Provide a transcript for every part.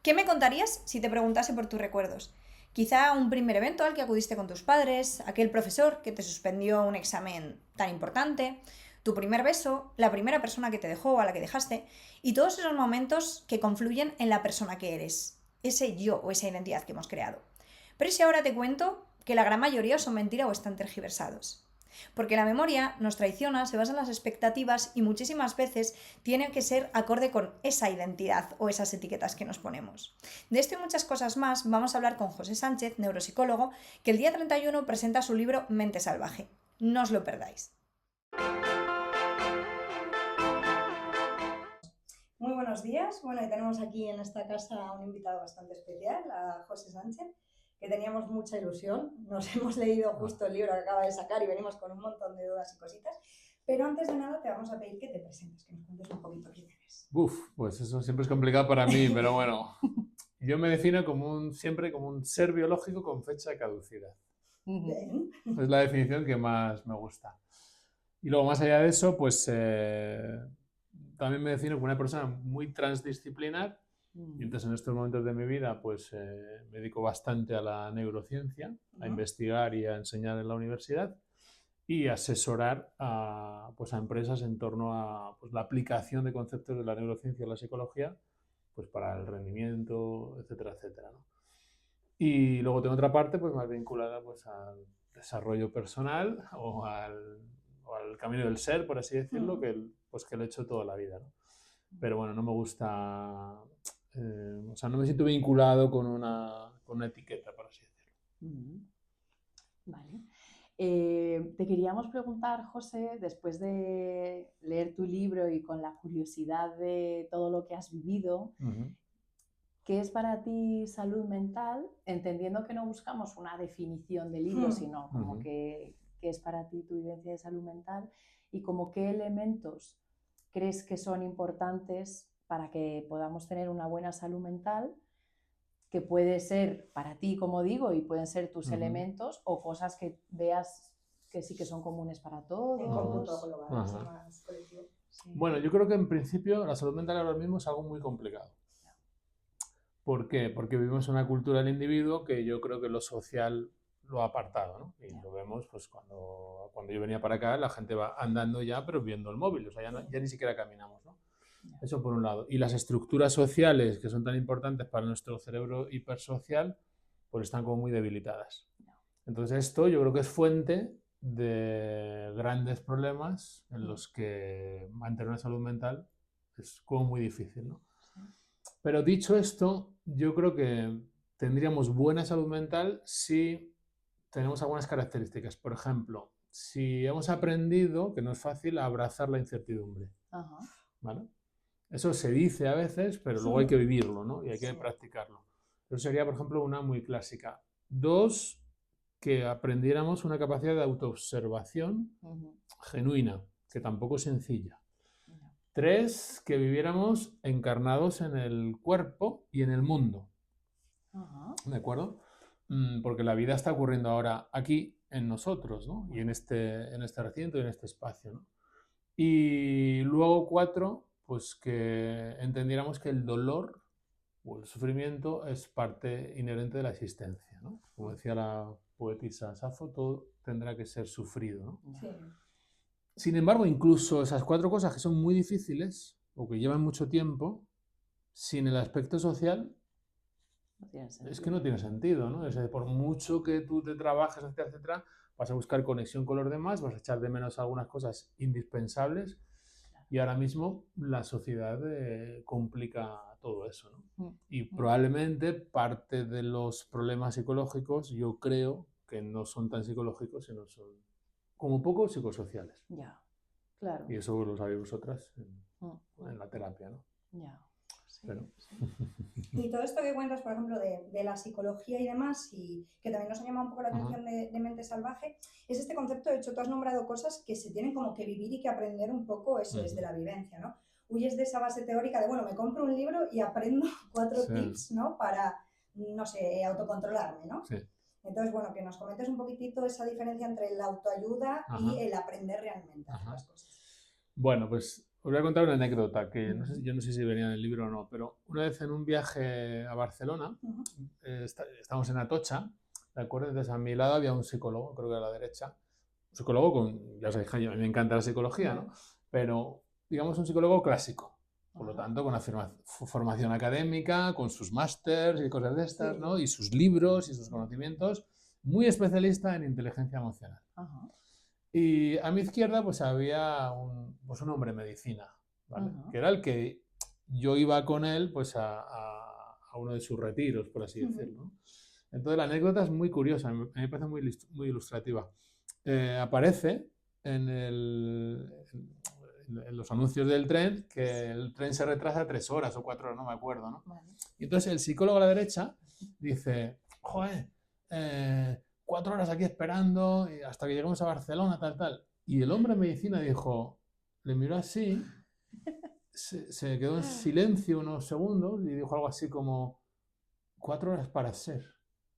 ¿Qué me contarías si te preguntase por tus recuerdos? Quizá un primer evento al que acudiste con tus padres, aquel profesor que te suspendió un examen tan importante, tu primer beso, la primera persona que te dejó o a la que dejaste, y todos esos momentos que confluyen en la persona que eres, ese yo o esa identidad que hemos creado. Pero si ahora te cuento que la gran mayoría son mentira o están tergiversados. Porque la memoria nos traiciona, se basa en las expectativas y muchísimas veces tiene que ser acorde con esa identidad o esas etiquetas que nos ponemos. De esto y muchas cosas más vamos a hablar con José Sánchez, neuropsicólogo, que el día 31 presenta su libro Mente Salvaje. No os lo perdáis. Muy buenos días. Bueno, y tenemos aquí en esta casa a un invitado bastante especial, a José Sánchez, que teníamos mucha ilusión. Nos hemos leído justo el libro que acaba de sacar y venimos con un montón de dudas y cositas. Pero antes de nada te vamos a pedir que te presentes, que nos cuentes un poquito quién eres. Pues eso siempre es complicado para mí, pero bueno, yo me defino siempre como un ser biológico con fecha de caducidad. Bien. Es la definición que más me gusta. Y luego, más allá de eso, pues también me defino como una persona muy transdisciplinar. Y entonces en estos momentos de mi vida, pues me dedico bastante a la neurociencia, a investigar y a enseñar en la universidad y asesorar pues a empresas en torno a pues, la aplicación de conceptos de la neurociencia y la psicología pues para el rendimiento, etcétera, etcétera, ¿no? Y luego tengo otra parte pues más vinculada pues al desarrollo personal o al camino del ser, por así decirlo, pues que lo he hecho toda la vida, ¿no? Pero bueno, no me gusta, o sea, no me siento vinculado con una etiqueta, por así decirlo. Vale. Te queríamos preguntar, José, después de leer tu libro y con la curiosidad de todo lo que has vivido, ¿qué es para ti salud mental? Entendiendo que no buscamos una definición del libro, sino como qué es para ti tu vivencia de salud mental y como qué elementos crees que son importantes para que podamos tener una buena salud mental, que puede ser para ti, como digo, y pueden ser tus elementos o cosas que veas que sí que son comunes para todos. En cómputo global, más colectivo. Sí. Bueno, yo creo que en principio la salud mental ahora mismo es algo muy complicado. ¿Por qué? Porque vivimos en una cultura del individuo que yo creo que lo social lo ha apartado, ¿no? Y lo vemos pues cuando yo venía para acá, la gente va andando ya, pero viendo el móvil, o sea, ya ni siquiera caminamos, ¿no? Eso por un lado. Y las estructuras sociales que son tan importantes para nuestro cerebro hipersocial, pues están como muy debilitadas. Entonces esto yo creo que es fuente de grandes problemas en los que mantener una salud mental es como muy difícil, ¿no? Pero dicho esto, yo creo que tendríamos buena salud mental si tenemos algunas características. Por ejemplo, si hemos aprendido, que no es fácil, a abrazar la incertidumbre. ¿Vale? Eso se dice a veces, pero luego hay que vivirlo, ¿no? Y hay que practicarlo. Eso sería, por ejemplo, una muy clásica. 2, que aprendiéramos una capacidad de autoobservación genuina, que tampoco es sencilla. 3, que viviéramos encarnados en el cuerpo y en el mundo. ¿De acuerdo? Porque la vida está ocurriendo ahora aquí en nosotros, ¿no? Y en este recinto y en este espacio, ¿no? Y luego 4, pues que entendiéramos que el dolor o el sufrimiento es parte inherente de la existencia, ¿no? Como decía la poetisa Safo, todo tendrá que ser sufrido, ¿no? Sí. Sin embargo, incluso esas 4 cosas que son muy difíciles o que llevan mucho tiempo, sin el aspecto social, es que no tiene sentido, ¿no? Es decir, por mucho que tú te trabajes, etcétera, etcétera, vas a buscar conexión con los demás, vas a echar de menos algunas cosas indispensables y ahora mismo la sociedad complica todo eso, ¿no? Y probablemente parte de los problemas psicológicos yo creo que no son tan psicológicos, sino son como poco psicosociales. Ya, claro. Y eso lo sabéis vosotras en la terapia, ¿no? Ya. Sí, pero... sí. Y todo esto que cuentas, por ejemplo, de la psicología y demás, y que también nos ha llamado un poco la atención de Mente Salvaje, es este concepto. De hecho, tú has nombrado cosas que se tienen como que vivir y que aprender un poco, eso desde la vivencia, ¿no? Huyes de esa base teórica de, bueno, me compro un libro y aprendo 4 tips, ¿no? Para, no sé, autocontrolarme, ¿no? Sí. Entonces, bueno, que nos comentes un poquitito esa diferencia entre la autoayuda y el aprender realmente a hacer las cosas. Bueno, pues Os voy a contar una anécdota que no sé, yo no sé si venía en el libro o no, pero una vez en un viaje a Barcelona, estábamos en Atocha, ¿de acuerdo? Entonces a mi lado había un psicólogo, creo que a la derecha, un psicólogo con, ya os dije, a mí me encanta la psicología, ¿no? Pero digamos un psicólogo clásico, por lo tanto con formación académica, con sus másters y cosas de estas, ¿no? Y sus libros y sus conocimientos, muy especialista en inteligencia emocional. Y a mi izquierda pues había un hombre medicina, ¿vale? Que era el que yo iba con él pues a uno de sus retiros, por así decirlo, ¿no? Entonces la anécdota es muy curiosa, a mí me parece muy ilustrativa. Aparece en los anuncios del tren que el tren se retrasa 3 horas o 4 horas, no me acuerdo, ¿no? Y entonces el psicólogo a la derecha dice, joder, 4 horas aquí esperando hasta que lleguemos a Barcelona, tal. Y el hombre en medicina dijo, le miró así, se quedó en silencio unos segundos y dijo algo así como 4 horas para ser,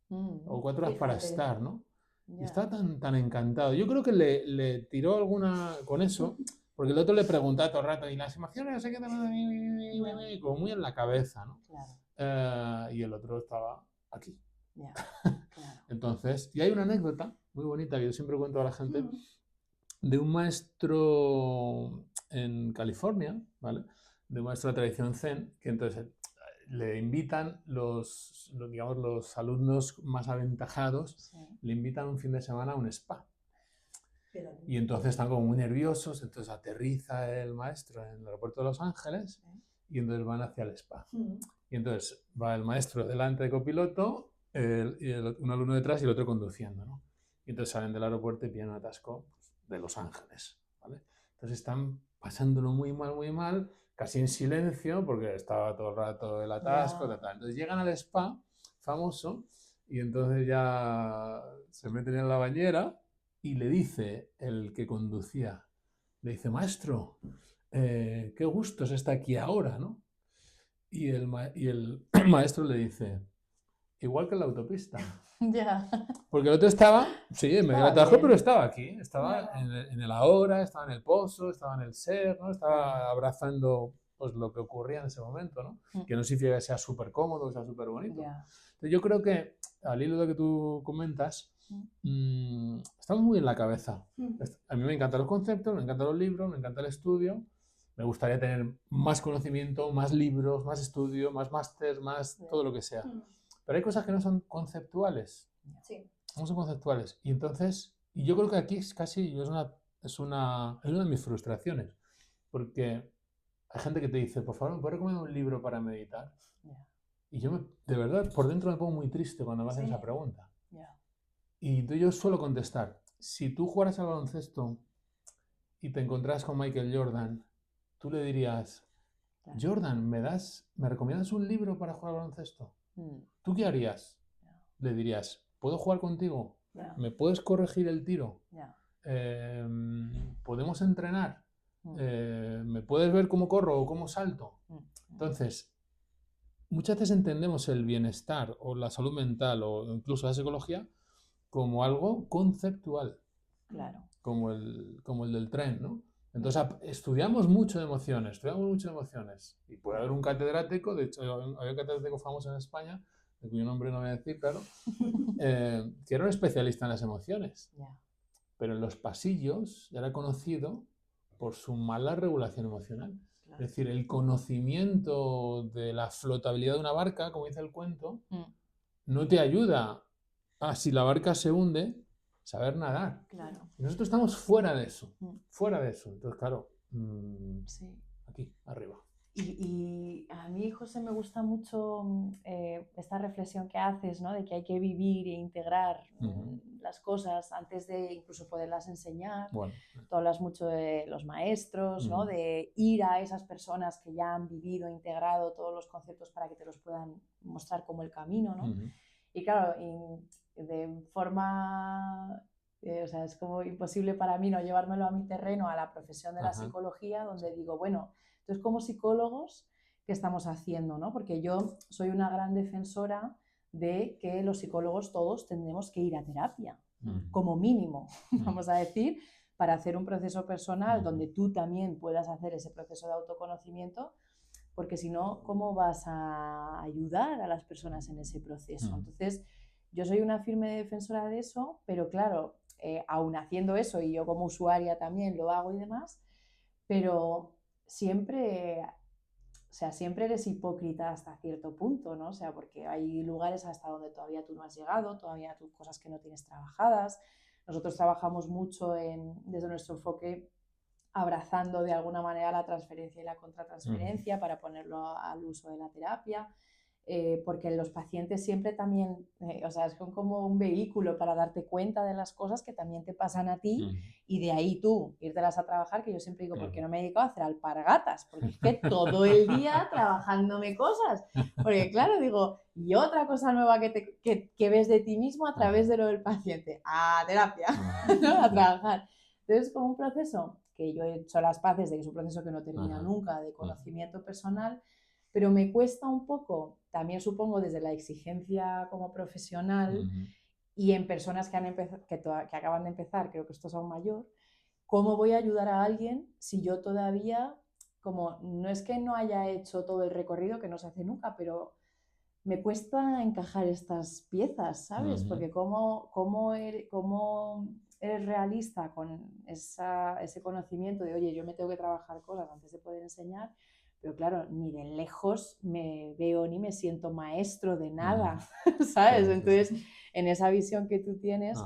o 4 horas para estar, ¿no? Y está tan encantado. Yo creo que le tiró alguna con eso, porque el otro le preguntaba todo el rato, y las emociones, no sé qué, como muy en la cabeza, ¿no? Y el otro estaba aquí. Entonces, y hay una anécdota muy bonita que yo siempre cuento a la gente de un maestro en California, ¿vale? De un maestro de tradición zen, que entonces le invitan digamos, los alumnos más aventajados, le invitan un fin de semana a un spa. Y entonces están como muy nerviosos, entonces aterriza el maestro en el aeropuerto de Los Ángeles y entonces van hacia el spa. Y entonces va el maestro delante de copiloto, un alumno detrás y el otro conduciendo, ¿no? Y entonces salen del aeropuerto y pillan un atasco de Los Ángeles, ¿vale? Entonces están pasándolo muy mal, casi en silencio, porque estaba todo el rato el atasco, tal. Entonces llegan al spa famoso y entonces ya se meten en la bañera y le dice el que conducía, le dice, maestro, qué gusto es estar aquí ahora, ¿no? Y el maestro le dice, igual que en la autopista. Porque el otro estaba, sí, en medio del atasco, pero estaba aquí, estaba en el ahora, estaba en el pozo, estaba en el ser, ¿no? Estaba abrazando pues, lo que ocurría en ese momento, ¿no? Que no significa que sea súper cómodo, que sea súper bonito. Entonces yo creo que, al hilo de lo que tú comentas, estamos muy en la cabeza. A mí me encantan los conceptos, me encantan los libros, me encanta el estudio. Me gustaría tener más conocimiento, más libros, más estudio, más másters, más todo lo que sea. Pero hay cosas que no son conceptuales. No son conceptuales. Y entonces, y yo creo que aquí es casi, es una de mis frustraciones. Porque hay gente que te dice, por favor, ¿me puedes recomendar un libro para meditar? Y yo, de verdad, por dentro me pongo muy triste cuando me hacen esa pregunta. Y entonces yo suelo contestar, si tú jugaras al baloncesto y te encontrás con Michael Jordan, tú le dirías, Jordan, ¿me recomiendas un libro para jugar al baloncesto? ¿Tú qué harías? Le dirías, ¿puedo jugar contigo? ¿Me puedes corregir el tiro? ¿Podemos entrenar? ¿Me puedes ver cómo corro o cómo salto? Entonces, muchas veces entendemos el bienestar o la salud mental o incluso la psicología como algo conceptual. Como el del tren, ¿no? Entonces estudiamos mucho de emociones, Y puede haber un catedrático, de hecho había un catedrático famoso en España, de cuyo nombre no voy a decir, claro, que era un especialista en las emociones. Pero en los pasillos era conocido por su mala regulación emocional. Es decir, el conocimiento de la flotabilidad de una barca, como dice el cuento, no te ayuda a, si la barca se hunde, saber nadar. Nosotros estamos fuera de eso. Entonces, claro, aquí, arriba. Y a mí, José, me gusta mucho esta reflexión que haces, ¿no? De que hay que vivir e integrar las cosas antes de incluso poderlas enseñar. Tú hablas mucho de los maestros, ¿no? De ir a esas personas que ya han vivido, integrado todos los conceptos para que te los puedan mostrar como el camino, ¿no? Y claro, de forma... o sea, es como imposible para mí no llevármelo a mi terreno, a la profesión de la psicología, donde digo, bueno, entonces como psicólogos, ¿qué estamos haciendo, no? Porque yo soy una gran defensora de que los psicólogos todos tendremos que ir a terapia, como mínimo, vamos a decir, para hacer un proceso personal donde tú también puedas hacer ese proceso de autoconocimiento, porque si no, ¿cómo vas a ayudar a las personas en ese proceso? Entonces, yo soy una firme defensora de eso, pero claro, aún haciendo eso, y yo como usuaria también lo hago y demás, pero siempre, o sea, siempre eres hipócrita hasta cierto punto, ¿no? O sea, porque hay lugares hasta donde todavía tú no has llegado, todavía tú cosas que no tienes trabajadas. Nosotros trabajamos mucho desde nuestro enfoque abrazando de alguna manera la transferencia y la contratransferencia para ponerlo al uso de la terapia, porque los pacientes siempre también, o sea, son como un vehículo para darte cuenta de las cosas que también te pasan a ti y de ahí tú írtelas a trabajar, que yo siempre digo, ¿por qué no me dedico a hacer alpargatas? Porque es que todo el día trabajándome cosas, porque claro, digo, y otra cosa nueva que ves de ti mismo a través de lo del paciente, a terapia, ¿no? A trabajar. Entonces, como un proceso que yo he hecho las paces de que es un proceso que no termina nunca, de conocimiento personal, pero me cuesta un poco, también supongo desde la exigencia como profesional y en personas que acaban de empezar, creo que esto es aún mayor, ¿cómo voy a ayudar a alguien si yo todavía, como no es que no haya hecho todo el recorrido, que no se hace nunca, pero me cuesta encajar estas piezas, ¿sabes? Porque cómo eres realista con ese conocimiento de, oye, yo me tengo que trabajar cosas antes de poder enseñar, pero claro, ni de lejos me veo ni me siento maestro de nada, ¿sabes? Entonces, en esa visión que tú tienes,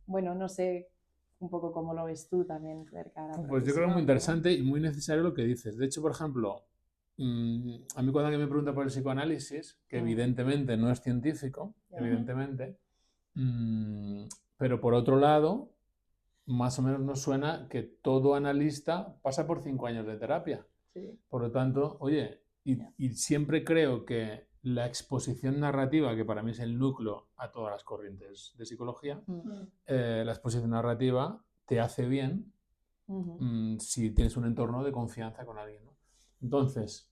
bueno, no sé un poco cómo lo ves tú también cerca de la Pues yo creo que es muy profesión, interesante y muy necesario lo que dices. De hecho, por ejemplo, a mí cuando alguien me pregunta por el psicoanálisis, que evidentemente no es científico, evidentemente, pero por otro lado, más o menos nos suena que todo analista pasa por 5 años de terapia. Sí. Por lo tanto, oye, y siempre creo que la exposición narrativa, que para mí es el núcleo a todas las corrientes de psicología, la exposición narrativa te hace bien si tienes un entorno de confianza con alguien, ¿no? Entonces,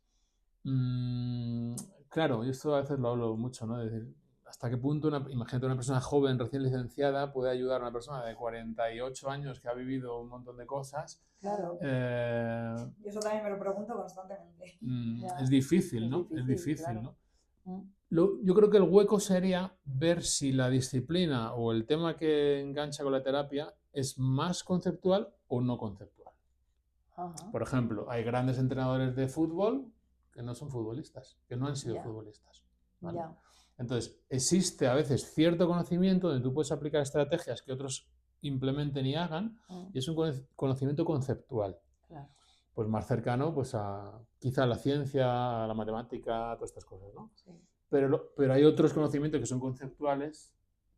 claro, y esto a veces lo hablo mucho, ¿no? Es decir, ¿hasta qué punto, imagínate una persona joven, recién licenciada, puede ayudar a una persona de 48 años que ha vivido un montón de cosas? Claro. Yo eso también me lo pregunto constantemente. Es difícil, ¿no? Es difícil, claro. ¿no? Yo creo que el hueco sería ver si la disciplina o el tema que engancha con la terapia es más conceptual o no conceptual. Por ejemplo, hay grandes entrenadores de fútbol que no son futbolistas, que no han sido futbolistas, ¿vale? Entonces, existe a veces cierto conocimiento donde tú puedes aplicar estrategias que otros implementen y hagan, y es un conocimiento conceptual. Claro. Pues más cercano pues quizá a la ciencia, a la matemática, a todas estas cosas, ¿no? Sí. Pero hay otros conocimientos que son conceptuales,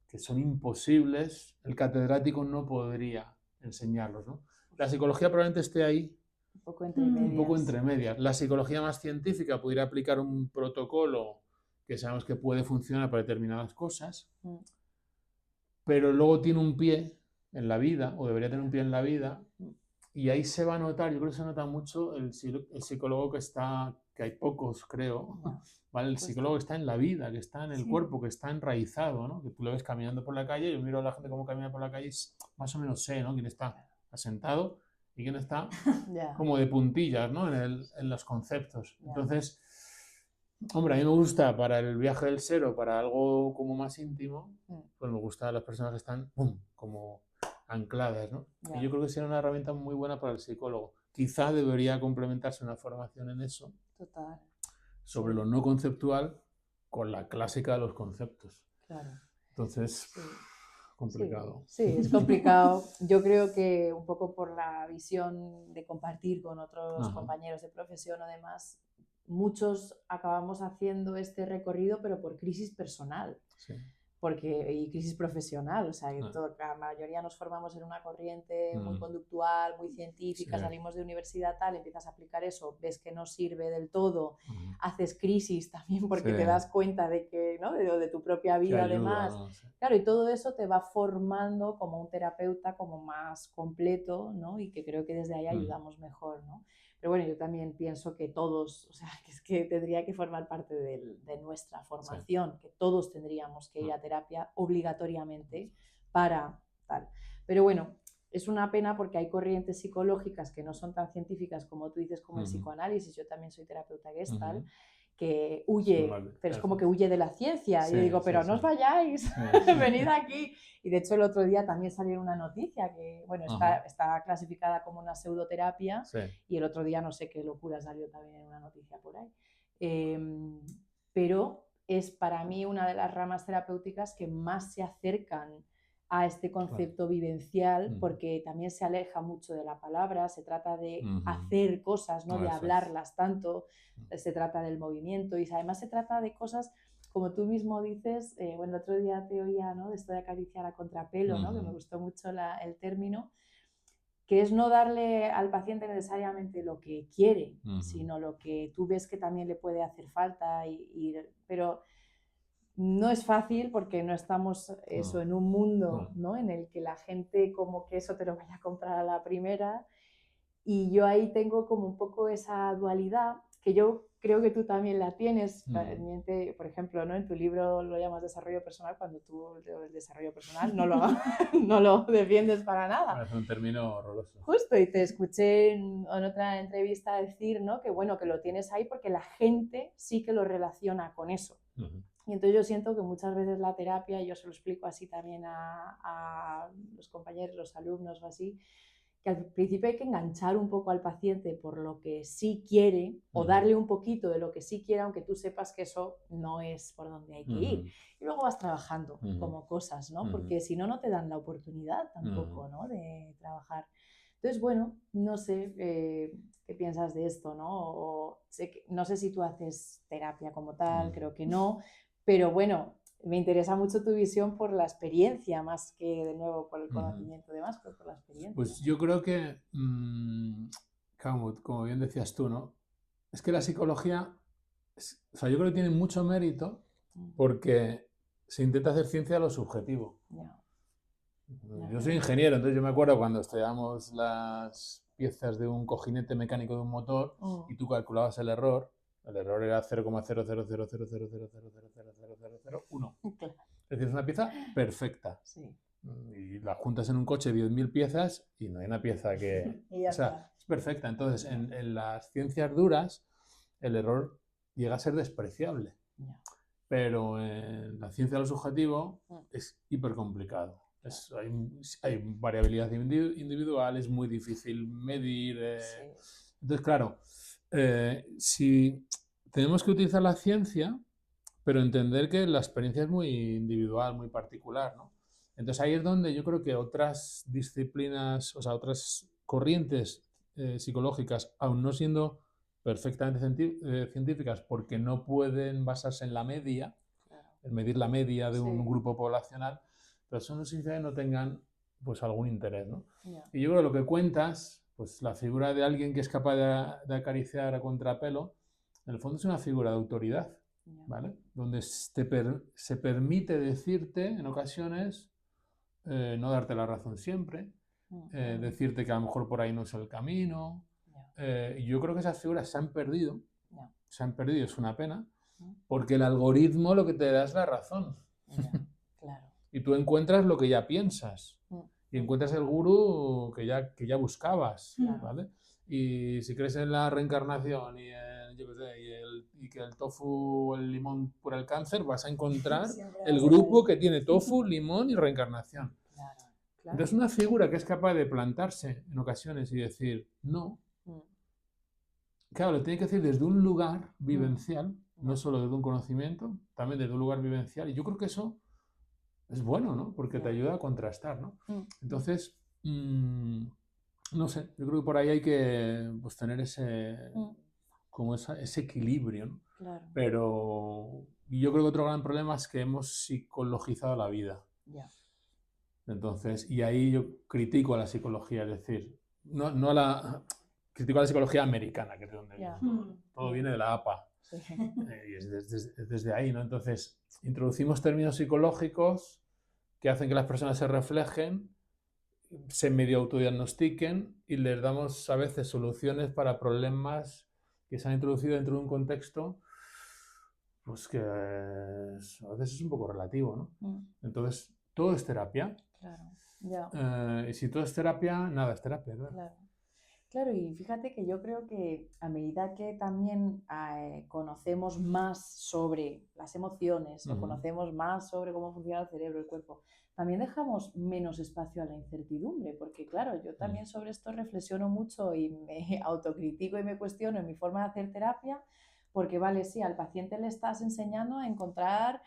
que son imposibles, el catedrático no podría enseñarlos, ¿no? La psicología probablemente esté ahí un poco entre medias. Un poco entre medias. La psicología más científica pudiera aplicar un protocolo que sabemos que puede funcionar para determinadas cosas, pero luego tiene un pie en la vida, o debería tener un pie en la vida, y ahí se va a notar, yo creo que se nota mucho el psicólogo que hay pocos, creo, ¿vale? El psicólogo que está en la vida, que está en el cuerpo, que está enraizado, ¿no? Que tú lo ves caminando por la calle, yo miro a la gente cómo camina por la calle y más o menos sé, ¿no? Quién está asentado y quién está como de puntillas, ¿no? En los conceptos. Entonces, hombre, a mí me gusta para el viaje del ser o para algo como más íntimo, pues me gustan las personas que están como ancladas, ¿no? Y yo creo que sería una herramienta muy buena para el psicólogo. Quizá debería complementarse una formación en eso. Total. Sobre lo no conceptual con la clásica de los conceptos. Claro. Entonces, complicado. Sí, es complicado. Yo creo que un poco por la visión de compartir con otros compañeros de profesión o demás, muchos acabamos haciendo este recorrido, pero por crisis personal. Sí. Y crisis profesional, o sea, que la mayoría nos formamos en una corriente muy conductual, muy científica, salimos de universidad tal, empiezas a aplicar eso, ves que no sirve del todo, haces crisis también porque te das cuenta de que, ¿no? de tu propia vida además, ¿no? Claro, y todo eso te va formando como un terapeuta como más completo, ¿no? Y que creo que desde ahí ayudamos mejor, ¿no? Pero bueno, yo también pienso que todos, o sea, que es que tendría que formar parte de nuestra formación, que todos tendríamos que ir a terapia obligatoriamente para tal. Pero bueno, es una pena porque hay corrientes psicológicas que no son tan científicas como tú dices, como el psicoanálisis. Yo también soy terapeuta Gestalt, que huye, pero es como que huye de la ciencia. Sí, y yo digo, pero sí, no os vayáis, sí. venid aquí. Y de hecho el otro día también salió una noticia que, bueno, está clasificada como una pseudoterapia, Sí. y el otro día no sé qué locura salió también en una noticia por ahí. Pero es para mí una de las ramas terapéuticas que más se acercan a este concepto vivencial, porque también se aleja mucho de la palabra, se trata de hacer cosas, no de hablarlas tanto, se trata del movimiento, y además se trata de cosas, como tú mismo dices, bueno, el otro día te oía, ¿no?, de esto de acariciar a contrapelo, ¿no?, que me gustó mucho el término, que es no darle al paciente necesariamente lo que quiere, sino lo que tú ves que también le puede hacer falta, pero no es fácil porque no estamos en un mundo, ¿no?, en el que la gente como que eso te lo vaya a comprar a la primera, y yo ahí tengo como un poco esa dualidad que yo creo que tú también la tienes. Por ejemplo, ¿no?, en tu libro lo llamas desarrollo personal, cuando tú el desarrollo personal no lo defiendes para nada. Es un término horroroso. Justo, y te escuché en otra entrevista decir, ¿no?, que bueno, que lo tienes ahí porque la gente sí que lo relaciona con eso. Y entonces yo siento que muchas veces la terapia, yo se lo explico así también a los compañeros, los alumnos o así, que al principio hay que enganchar un poco al paciente por lo que sí quiere, o darle un poquito de lo que sí quiere, aunque tú sepas que eso no es por donde hay que ir. Y luego vas trabajando como cosas, ¿no? Porque si no, no te dan la oportunidad tampoco, ¿no?, de trabajar. Entonces, bueno, no sé qué piensas de esto, ¿no? No sé si tú haces terapia como tal, creo que no, pero bueno, me interesa mucho tu visión por la experiencia, más que de nuevo por el conocimiento de más, pero por la experiencia. Pues yo creo que, como bien decías tú, ¿no?, es que la psicología, o sea, yo creo que tiene mucho mérito porque se intenta hacer ciencia de lo subjetivo. Yo soy ingeniero, entonces yo me acuerdo cuando estudiábamos las piezas de un cojinete mecánico de un motor y tú calculabas el error era 0,0000000000001. Es decir, es una pieza perfecta. Y la juntas en un coche 10.000 piezas y no hay una pieza que... o sea, es perfecta. Entonces, en las ciencias duras, el error llega a ser despreciable. Pero en la ciencia de lo subjetivo es hiper complicado. Hay variabilidad individual, es muy difícil medir. Entonces, claro, si tenemos que utilizar la ciencia, pero entender que la experiencia es muy individual, muy particular, ¿no? Entonces ahí es donde yo creo que otras disciplinas, o sea, otras corrientes psicológicas, aun no siendo perfectamente científicas porque no pueden basarse en la media, en medir la media de un grupo poblacional, pero eso no significa que no tengan pues algún interés, ¿no? Y yo creo que lo que cuentas, pues la figura de alguien que es capaz de acariciar a contrapelo, en el fondo es una figura de autoridad, ¿vale? Donde se permite decirte en ocasiones, no darte la razón siempre, decirte que a lo mejor por ahí no es el camino. Y yo creo que esas figuras se han perdido, es una pena, porque el algoritmo lo que te da es la razón. Y tú encuentras lo que ya piensas. Y encuentras el gurú que ya buscabas, ¿vale? Y si crees en la reencarnación y que el tofu o el limón cura el cáncer, vas a encontrar el grupo que tiene tofu, limón y reencarnación. Entonces una figura que es capaz de plantarse en ocasiones y decir no, claro, lo tiene que decir desde un lugar vivencial, no solo desde un conocimiento, también desde un lugar vivencial. Y yo creo que eso es bueno, ¿no? Porque te ayuda a contrastar, ¿no? Entonces, no sé, yo creo que por ahí hay que pues, tener ese equilibrio, ¿no? Pero yo creo que otro gran problema es que hemos psicologizado la vida. Entonces, y ahí yo critico a la psicología, es decir, critico a la psicología americana, que es de donde viene. Todo viene de la APA. Y es desde ahí, ¿no? Entonces, introducimos términos psicológicos que hacen que las personas se reflejen, se medio autodiagnostiquen y les damos a veces soluciones para problemas que se han introducido dentro de un contexto pues que a veces es un poco relativo, ¿no? Entonces, todo es terapia. Y si todo es terapia, nada es terapia, ¿verdad? Claro. Claro, y fíjate que yo creo que a medida que también conocemos más sobre las emociones o conocemos más sobre cómo funciona el cerebro, el cuerpo, también dejamos menos espacio a la incertidumbre, porque claro, yo también sobre esto reflexiono mucho y me autocritico y me cuestiono en mi forma de hacer terapia, porque vale, sí, al paciente le estás enseñando a encontrar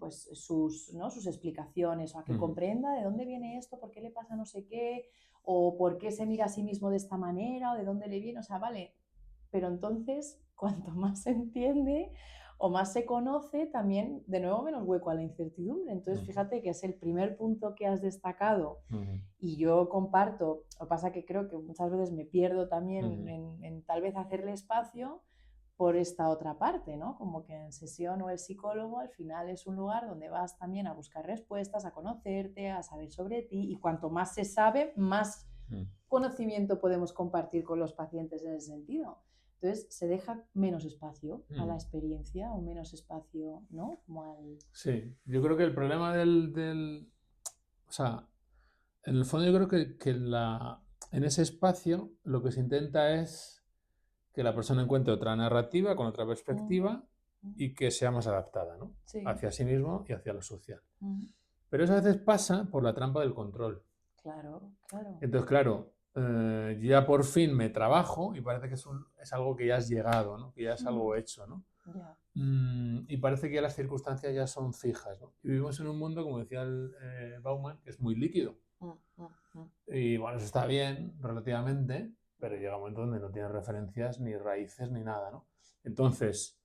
pues sus explicaciones o a que comprenda de dónde viene esto, por qué le pasa no sé qué, o por qué se mira a sí mismo de esta manera, o de dónde le viene, o sea, vale, pero entonces cuanto más se entiende o más se conoce, también de nuevo menos hueco a la incertidumbre. Entonces fíjate que es el primer punto que has destacado y yo comparto, lo que pasa que creo que muchas veces me pierdo también en tal vez hacerle espacio por esta otra parte, ¿no? Como que en sesión o el psicólogo al final es un lugar donde vas también a buscar respuestas, a conocerte, a saber sobre ti, y cuanto más se sabe, más conocimiento podemos compartir con los pacientes en ese sentido. Entonces se deja menos espacio a la experiencia o menos espacio, ¿no? Como al... Sí, yo creo que el problema o sea, en el fondo yo creo que en ese espacio lo que se intenta es que la persona encuentre otra narrativa con otra perspectiva y que sea más adaptada, ¿no? Sí. Hacia sí mismo y hacia lo social. Pero eso a veces pasa por la trampa del control. Claro, claro. Entonces, claro, yo ya por fin me trabajo y parece que es algo que ya has llegado, ¿no? Que ya es algo hecho, ¿no? Yeah. Y parece que ya las circunstancias ya son fijas, ¿no? Y vivimos en un mundo, como decía Bauman, que es muy líquido. Y bueno, eso está bien relativamente, pero llega un momento donde no tienes referencias ni raíces ni nada, ¿no? Entonces,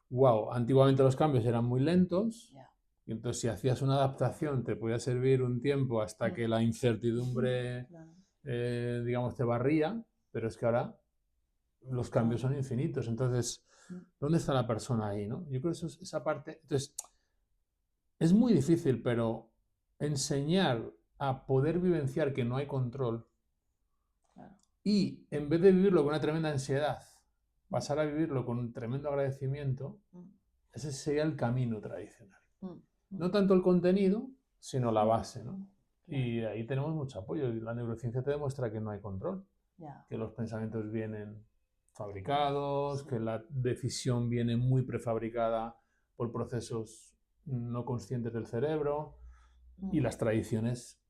wow, antiguamente los cambios eran muy lentos, y entonces si hacías una adaptación te podía servir un tiempo hasta que la incertidumbre, digamos, te barría, pero es que ahora los cambios son infinitos. Entonces, ¿dónde está la persona ahí, no? Yo creo que eso es esa parte. Entonces, es muy difícil, pero enseñar a poder vivenciar que no hay control y en vez de vivirlo con una tremenda ansiedad, pasar a vivirlo con un tremendo agradecimiento, ese sería el camino tradicional. No tanto el contenido, sino la base, ¿no? Y ahí tenemos mucho apoyo. La neurociencia te demuestra que no hay control, que los pensamientos vienen fabricados, que la decisión viene muy prefabricada por procesos no conscientes del cerebro, y las tradiciones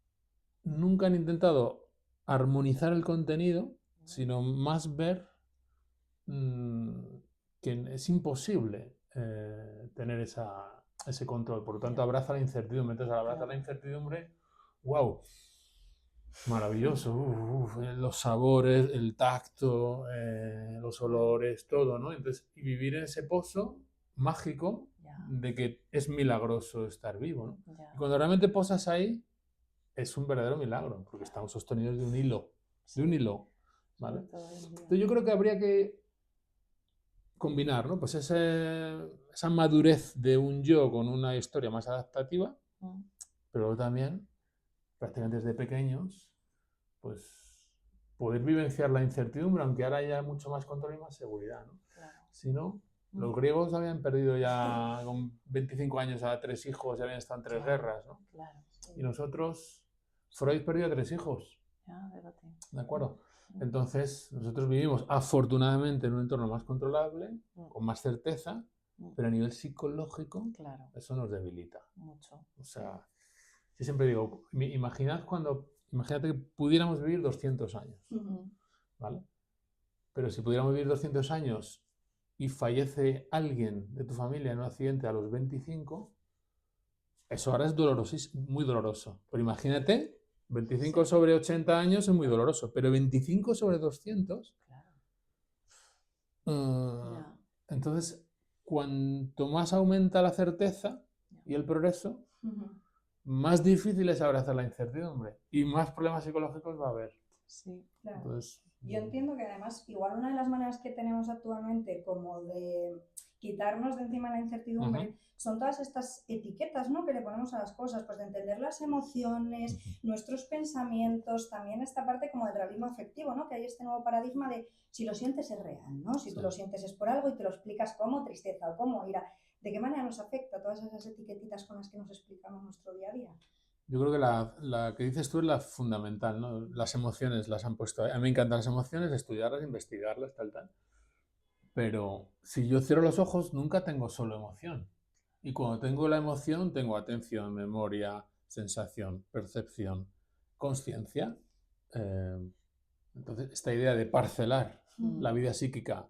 nunca han intentado armonizar el contenido, sino más ver que es imposible tener ese control. Por lo tanto, abraza la incertidumbre. Entonces, al abrazar la incertidumbre, wow, maravilloso. Los sabores, el tacto, los olores, todo, ¿no? Entonces, y vivir en ese pozo mágico de que es milagroso estar vivo, ¿no? Y cuando realmente posas ahí, es un verdadero milagro, porque estamos sostenidos de un hilo, ¿vale? Entonces yo creo que habría que combinar, ¿no? Pues esa madurez de un yo con una historia más adaptativa, pero también, prácticamente desde pequeños, pues poder vivenciar la incertidumbre, aunque ahora haya mucho más control y más seguridad, ¿no? Claro. Si no, los griegos habían perdido ya con 25 años a 3 hijos, ya habían estado en 3 guerras, ¿no? Claro, sí. Y nosotros, Freud perdió a 3 hijos. ¿De acuerdo? Entonces, nosotros vivimos afortunadamente en un entorno más controlable, con más certeza, pero a nivel psicológico, eso nos debilita. Mucho. O sea, yo siempre digo, imagínate que pudiéramos vivir 200 años, ¿vale? Pero si pudiéramos vivir 200 años y fallece alguien de tu familia en un accidente a los 25, eso ahora es dolorosísimo, muy doloroso. Pero imagínate, 25 sobre 80 años es muy doloroso, pero 25 sobre 200... Entonces, cuanto más aumenta la certeza y el progreso, más difícil es abrazar la incertidumbre y más problemas psicológicos va a haber. Sí, claro. Entonces, yo entiendo que además, igual una de las maneras que tenemos actualmente como de quitarnos de encima la incertidumbre son todas estas etiquetas, ¿no?, que le ponemos a las cosas, pues de entender las emociones, nuestros pensamientos, también esta parte como del realismo afectivo, ¿no?, que hay este nuevo paradigma de si lo sientes es real, ¿no? Si tú lo sientes es por algo y te lo explicas como tristeza o como ira. ¿De qué manera nos afecta todas esas etiquetitas con las que nos explicamos nuestro día a día? Yo creo que la que dices tú es la fundamental, ¿no? Las emociones las han puesto ahí. A mí me encantan las emociones, estudiarlas, investigarlas, tal, tal. Pero si yo cierro los ojos, nunca tengo solo emoción. Y cuando tengo la emoción, tengo atención, memoria, sensación, percepción, conciencia. Eh, entonces, esta idea de parcelar la vida psíquica,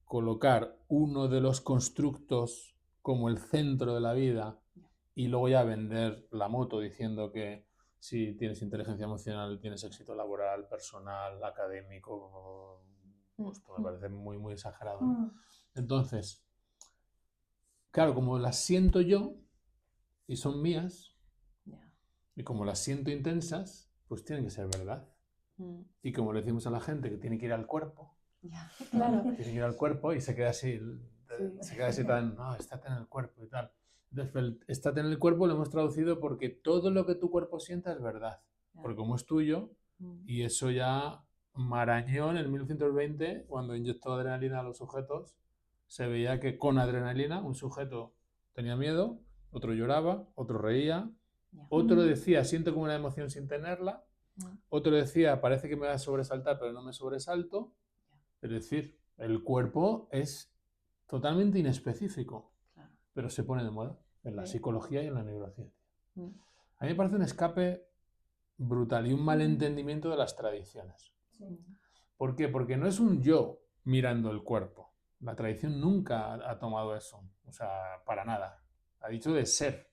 colocar uno de los constructos como el centro de la vida y luego ya vender la moto diciendo que si tienes inteligencia emocional tienes éxito laboral, personal, académico, esto me parece muy, muy exagerado, ¿no? Entonces, claro, como las siento yo y son mías, y como las siento intensas, pues tienen que ser verdad. Y como le decimos a la gente que tiene que ir al cuerpo, Claro. tiene que ir al cuerpo y se queda así, se queda así tan, no, estate en el cuerpo y tal. Entonces, el estate en el cuerpo lo hemos traducido porque todo lo que tu cuerpo sienta es verdad, porque como es tuyo, y eso ya Marañón en 1920, cuando inyectó adrenalina a los sujetos, se veía que con adrenalina un sujeto tenía miedo, otro lloraba, otro reía, otro decía, siento como una emoción sin tenerla, otro decía, parece que me va a sobresaltar, pero no me sobresalto. Es decir, el cuerpo es totalmente inespecífico, pero se pone de moda en la psicología y en la neurociencia. A mí me parece un escape brutal y un malentendimiento de las tradiciones. ¿Por qué? Porque no es un yo mirando el cuerpo. La tradición nunca ha tomado eso, o sea, para nada. Ha dicho de ser,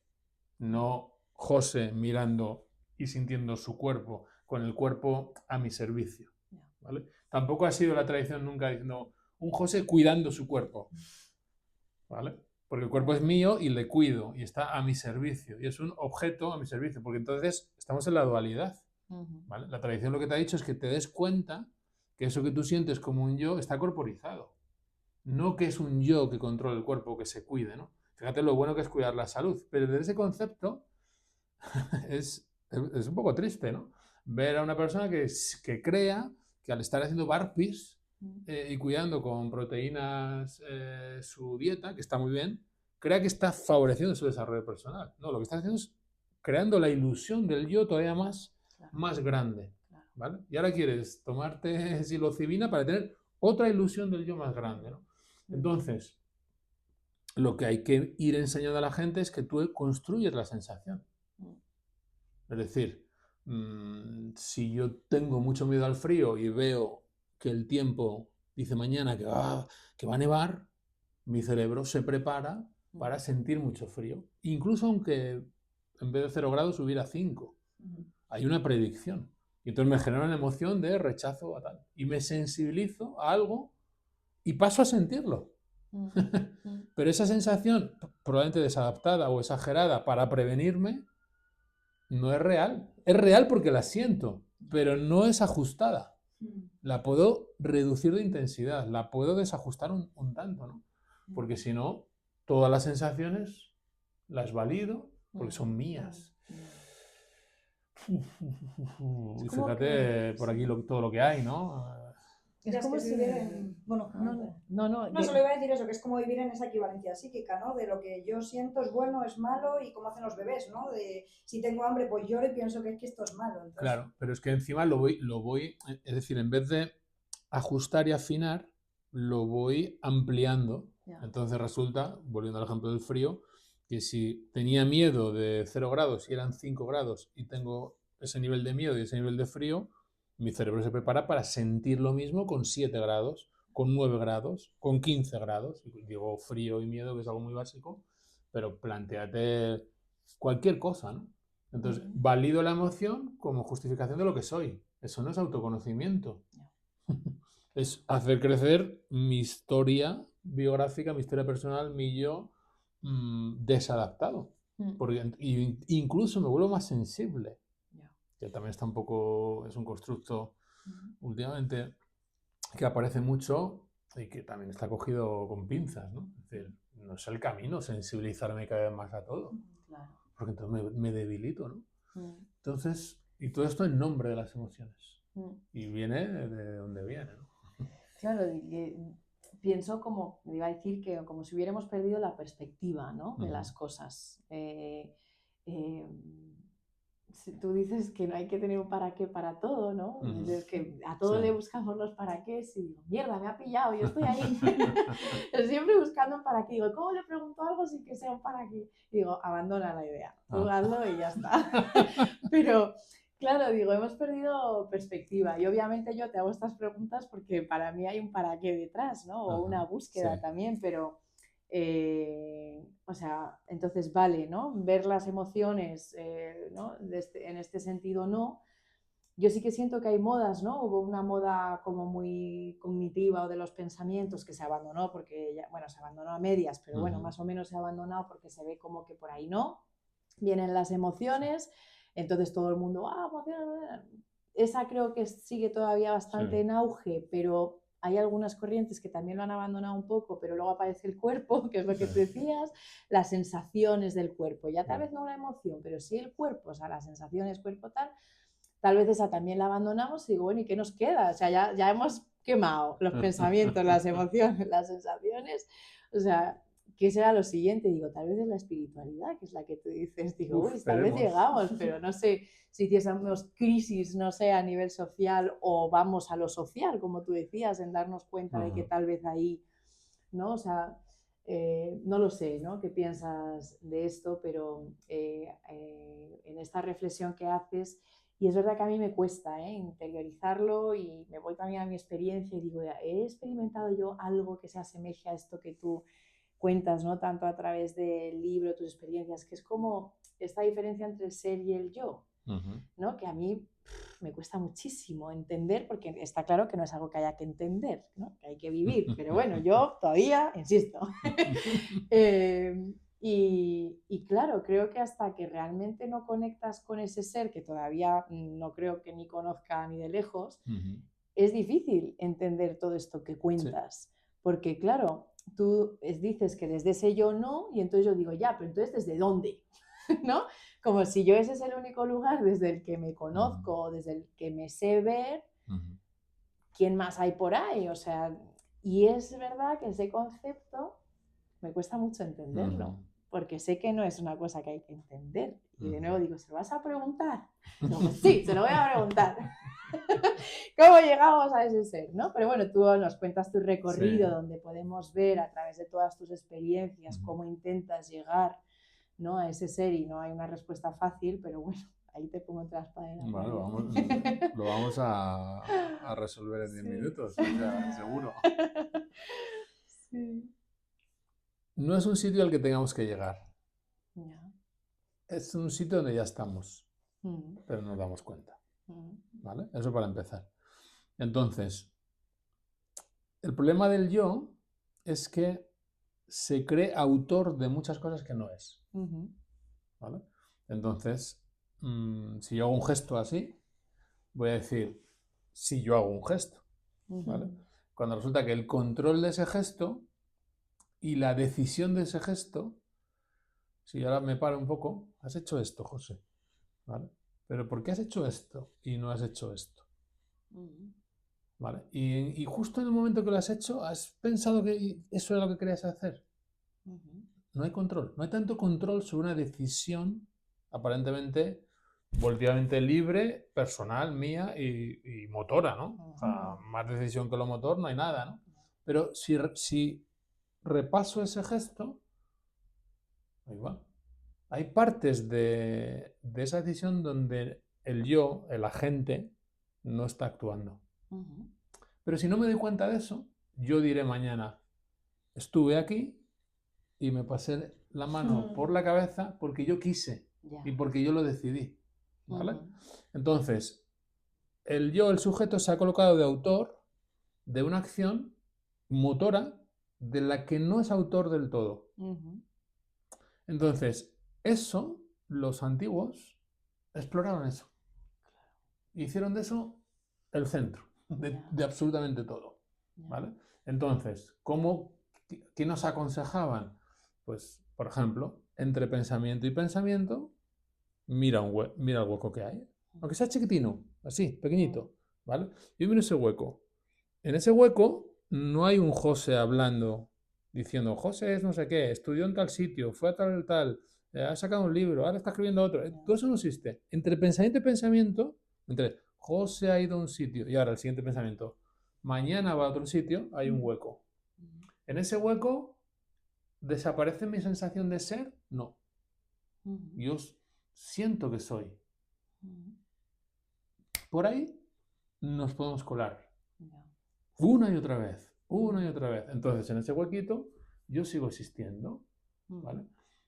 no José mirando y sintiendo su cuerpo, con el cuerpo a mi servicio. ¿Vale? Tampoco ha sido la tradición nunca diciendo un José cuidando su cuerpo, ¿vale? Porque el cuerpo es mío y le cuido y está a mi servicio y es un objeto a mi servicio, porque entonces estamos en la dualidad, ¿vale? La tradición lo que te ha dicho es que te des cuenta que eso que tú sientes como un yo está corporizado, no que es un yo que controla el cuerpo, que se cuide, ¿no? Fíjate lo bueno que es cuidar la salud, pero desde ese concepto es un poco triste, ¿no? Ver a una persona que crea que al estar haciendo burpees y cuidando con proteínas su dieta, que está muy bien, crea que está favoreciendo su desarrollo personal. No, lo que está haciendo es creando la ilusión del yo todavía más grande, ¿vale? Y ahora quieres tomarte psilocibina para tener otra ilusión del yo más grande, ¿no? Entonces, lo que hay que ir enseñando a la gente es que tú construyes la sensación. Es decir, si yo tengo mucho miedo al frío y veo que el tiempo dice mañana que va a nevar, mi cerebro se prepara para sentir mucho frío. Incluso aunque en vez de 0 grados hubiera 5. Hay una predicción. Y entonces me genera una emoción de rechazo a tal. Y me sensibilizo a algo y paso a sentirlo. Pero esa sensación, probablemente desadaptada o exagerada para prevenirme, no es real. Es real porque la siento, pero no es ajustada. La puedo reducir de intensidad, la puedo desajustar un tanto, ¿no? Porque si no, todas las sensaciones las valido porque son mías. Y fíjate por aquí todo lo que hay, ¿no? Es Ya, como es que si... vivir en... Bueno, No, solo iba a decir eso, que es como vivir en esa equivalencia psíquica, ¿no? De lo que yo siento es bueno, es malo, y como hacen los bebés, ¿no? De si tengo hambre, pues lloro y pienso que es que esto es malo. Entonces... Claro, pero es que encima lo voy, es decir, en vez de ajustar y afinar, lo voy ampliando. Entonces resulta, volviendo al ejemplo del frío, que si tenía miedo de 0 grados y eran 5 grados y tengo ese nivel de miedo y ese nivel de frío, mi cerebro se prepara para sentir lo mismo con 7 grados, con 9 grados, con 15 grados. Y digo frío y miedo, que es algo muy básico, pero planteate cualquier cosa, ¿no? Entonces, valido la emoción como justificación de lo que soy. Eso no es autoconocimiento. Es hacer crecer mi historia biográfica, mi historia personal, mi yo desadaptado. Porque incluso me vuelvo más sensible. Que también está un poco, es un constructo últimamente que aparece mucho y que también está cogido con pinzas, ¿no? Es decir, no es el camino sensibilizarme cada vez más a todo. Porque entonces me debilito, ¿no? Entonces, y todo esto en nombre de las emociones. Y viene de donde viene, ¿no? Claro, pienso como, iba a decir que como si hubiéramos perdido la perspectiva, ¿no? De las cosas. si tú dices que no hay que tener un para qué para todo, ¿no? Es que a todo Sí. le buscamos los para qué y digo, mierda, me ha pillado, yo estoy ahí. Siempre buscando un para qué. Digo, ¿cómo le pregunto algo sin que sea un para qué? Digo, abandona la idea, tú hazlo y ya está. Pero, claro, digo, hemos perdido perspectiva y obviamente yo te hago estas preguntas porque para mí hay un para qué detrás, ¿no? O una búsqueda Sí. también, pero... o sea, entonces vale, ¿no? Ver las emociones, ¿no? En este sentido no. Yo sí que siento que hay modas, ¿no? Hubo una moda como muy cognitiva o de los pensamientos que se abandonó porque, ya, bueno, se abandonó a medias, pero bueno, más o menos se ha abandonado porque se ve como que por ahí no. Vienen las emociones, entonces todo el mundo, emociones. Esa creo que sigue todavía bastante en auge, pero hay algunas corrientes que también lo han abandonado un poco, pero luego aparece el cuerpo, que es lo que tú decías, las sensaciones del cuerpo. Ya tal vez no la emoción, pero sí el cuerpo, o sea, las sensaciones, cuerpo tal vez esa también la abandonamos y digo, bueno, ¿y qué nos queda? O sea, ya hemos quemado los pensamientos, las emociones, las sensaciones. O sea, ¿qué será lo siguiente? Digo, tal vez es la espiritualidad, que es la que tú dices. Digo, uy, tal vez llegamos, pero no sé si hiciésemos crisis, no sé, a nivel social o vamos a lo social, como tú decías, en darnos cuenta de que tal vez ahí, ¿no? O sea, no lo sé, ¿no? ¿Qué piensas de esto? Pero en esta reflexión que haces, y es verdad que a mí me cuesta interiorizarlo y me voy también a mi experiencia y digo, ¿he experimentado yo algo que se asemeje a esto que tú cuentas, ¿no? Tanto a través del libro, tus experiencias, que es como esta diferencia entre el ser y el yo, ¿no? Que a mí me cuesta muchísimo entender, porque está claro que no es algo que haya que entender, ¿no? Que hay que vivir, pero bueno, yo todavía insisto. Y claro, creo que hasta que realmente no conectas con ese ser, que todavía no creo que ni conozca ni de lejos, es difícil entender todo esto que cuentas. Porque claro, tú dices que desde ese yo no, y entonces yo digo, ya, pero entonces ¿desde dónde? ¿No? Como si yo ese es el único lugar desde el que me conozco, desde el que me sé ver, ¿quién más hay por ahí? O sea, y es verdad que ese concepto me cuesta mucho entenderlo, porque sé que no es una cosa que hay que entender. Y de nuevo digo, ¿se lo vas a preguntar? No, pues sí, se lo voy a preguntar. ¿Cómo llegamos a ese ser? ¿No? Pero bueno, tú nos cuentas tu recorrido, donde podemos ver a través de todas tus experiencias cómo intentas llegar, ¿no? a ese ser, y no hay una respuesta fácil, pero bueno, ahí te pongo entre la espada y la pared. Bueno, lo vamos a resolver en 10 minutos, o sea, seguro. Sí. No es un sitio al que tengamos que llegar. Es un sitio donde ya estamos, pero no nos damos cuenta. ¿Vale? Eso para empezar. Entonces, el problema del yo es que se cree autor de muchas cosas que no es. ¿Vale? Entonces, si yo hago un gesto así, voy a decir, si yo hago un gesto. ¿Vale? Cuando resulta que el control de ese gesto y la decisión de ese gesto, si ahora me paro un poco, has hecho esto, José, ¿vale? Pero ¿por qué has hecho esto y no has hecho esto? ¿Vale? Y justo en el momento que lo has hecho, ¿has pensado que eso era lo que querías hacer? No hay control, no hay tanto control sobre una decisión aparentemente volitivamente libre, personal, mía y motora, ¿no? O sea, más decisión que lo motor no hay nada, ¿no? Pero si repaso ese gesto, ahí va. Hay partes de esa decisión donde el yo, el agente, no está actuando. Pero si no me doy cuenta de eso, yo diré mañana, estuve aquí y me pasé la mano por la cabeza porque yo quise y porque yo lo decidí. ¿Vale? Entonces, el yo, el sujeto, se ha colocado de autor de una acción motora de la que no es autor del todo. Entonces, eso, los antiguos exploraron eso. Hicieron de eso el centro de absolutamente todo. ¿Vale? Entonces, ¿qué nos aconsejaban? Pues, por ejemplo, entre pensamiento y pensamiento, mira el hueco que hay. Aunque sea chiquitino, así, pequeñito. ¿Vale? Yo miro ese hueco. En ese hueco no hay un José hablando, diciendo, José es no sé qué, estudió en tal sitio, fue a tal. ha sacado un libro, ahora está escribiendo otro. Todo eso no existe. Entre pensamiento y pensamiento, entre José ha ido a un sitio y ahora el siguiente pensamiento, mañana va a otro sitio, hay un hueco. En ese hueco, ¿desaparece mi sensación de ser? No. Yo siento que soy. Por ahí nos podemos colar. Una y otra vez, una y otra vez. Entonces, en ese huequito, yo sigo existiendo. ¿Vale?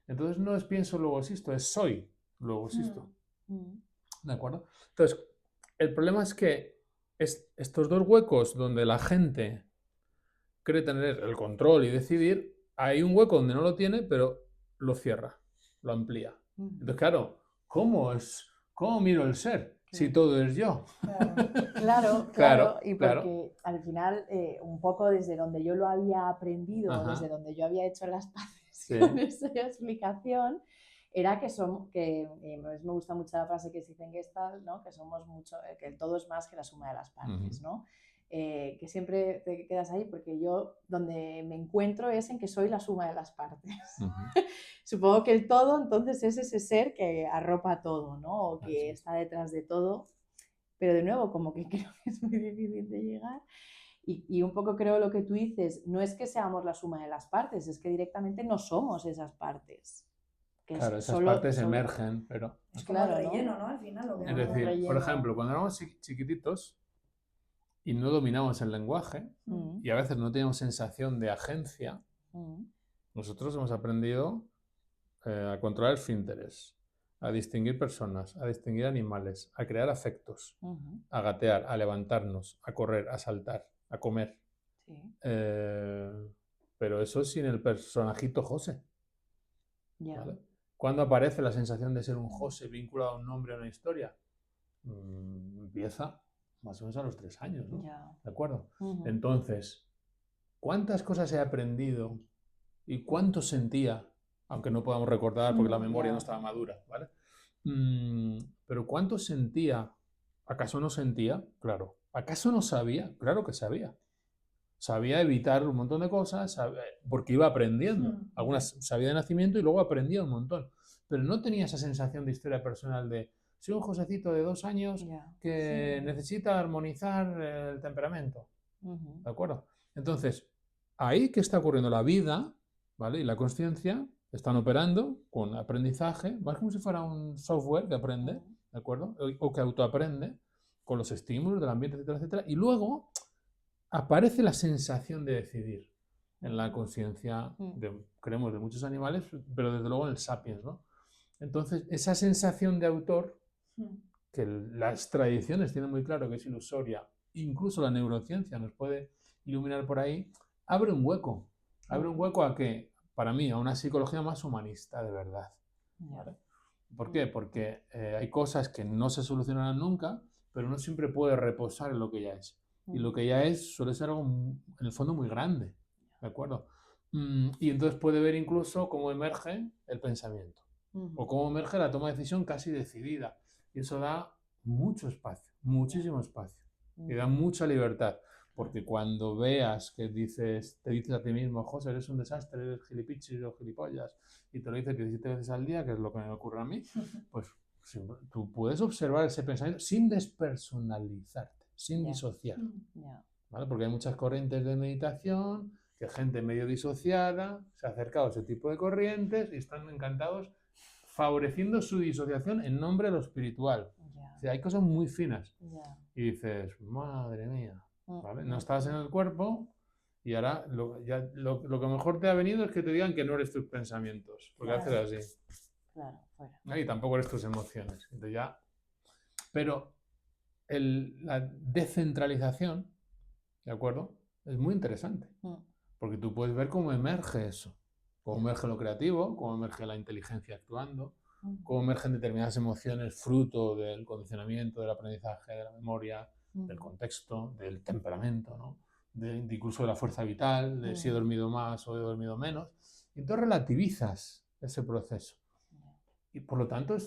Entonces, no es pienso, luego existo, es soy, luego existo. ¿De acuerdo? Entonces, el problema es que estos dos huecos donde la gente cree tener el control y decidir, hay un hueco donde no lo tiene, pero lo cierra, lo amplía. Entonces, claro, ¿cómo miro el ser si todo es yo? Claro. Y porque al final, un poco desde donde yo lo había aprendido, desde donde yo había hecho las paces con esa explicación, era que me gusta mucho la frase que se dice en Gestalt, ¿no? Que somos mucho, que el todo es más que la suma de las partes, ¿no? Que siempre te quedas ahí porque yo donde me encuentro es en que soy la suma de las partes. Supongo que el todo entonces es ese ser que arropa todo, ¿no? O que está detrás de todo, pero de nuevo como que creo que es muy difícil de llegar y un poco creo lo que tú dices, no es que seamos la suma de las partes, es que directamente no somos esas partes. Claro, esas partes emergen, pero... Es como el relleno, ¿no? Al final lo que es decir, por ejemplo, cuando éramos chiquititos y no dominamos el lenguaje y a veces no teníamos sensación de agencia, nosotros hemos aprendido a controlar esfínteres, a distinguir personas, a distinguir animales, a crear afectos, a gatear, a levantarnos, a correr, a saltar, a comer. Pero eso sin el personajito José. ¿Vale? ¿Cuándo aparece la sensación de ser un José vinculado a un nombre, a una historia? Empieza más o menos a los 3 años, ¿no? ¿De acuerdo? Entonces, ¿cuántas cosas he aprendido y cuánto sentía? Aunque no podamos recordar porque la memoria no estaba madura, ¿vale? Pero ¿cuánto sentía? ¿Acaso no sentía? Claro. ¿Acaso no sabía? Claro que sabía. Sabía evitar un montón de cosas porque iba aprendiendo. Algunas sabía de nacimiento y luego aprendía un montón. Pero no tenía esa sensación de historia personal de soy un Josecito de 2 años que necesita armonizar el temperamento. ¿De acuerdo? Entonces, ahí que está ocurriendo la vida, ¿vale? Y la consciencia están operando con aprendizaje, más como si fuera un software que aprende, ¿de acuerdo? O que autoaprende con los estímulos del ambiente, etcétera, etcétera. Y luego aparece la sensación de decidir en la conciencia, creemos, de muchos animales, pero desde luego en el sapiens, ¿no? Entonces, esa sensación de autor, que las tradiciones tienen muy claro que es ilusoria, incluso la neurociencia nos puede iluminar por ahí, abre un hueco a que, para mí, a una psicología más humanista, de verdad. ¿Vale? ¿Por qué? Porque hay cosas que no se solucionarán nunca, pero uno siempre puede reposar en lo que ya es. Y lo que ya es suele ser algo, en el fondo, muy grande. ¿De acuerdo? Y entonces puede ver incluso cómo emerge el pensamiento. O cómo emerge la toma de decisión casi decidida. Y eso da mucho espacio, muchísimo espacio. Y da mucha libertad. Porque cuando veas que te dices a ti mismo, José, eres un desastre, eres gilipichis o gilipollas, y te lo dices 17 veces al día, que es lo que me ocurre a mí, pues tú puedes observar ese pensamiento sin despersonalizarte, sin disociar. ¿Vale? Porque hay muchas corrientes de meditación, que gente medio disociada se ha acercado a ese tipo de corrientes y están encantados favoreciendo su disociación en nombre de lo espiritual. O sea, hay cosas muy finas. Y dices, madre mía, ¿vale? No estás en el cuerpo y ahora lo que mejor te ha venido es que te digan que no eres tus pensamientos, porque haces así. Fuera. Y tampoco eres tus emociones. Entonces ya... Pero la descentralización, ¿de acuerdo? Es muy interesante. Porque tú puedes ver cómo emerge eso. Cómo emerge lo creativo, cómo emerge la inteligencia actuando, cómo emergen determinadas emociones fruto del condicionamiento, del aprendizaje, de la memoria, del contexto, del temperamento, ¿no? Incluso de la fuerza vital, de si he dormido más o he dormido menos. Y entonces relativizas ese proceso. Y por lo tanto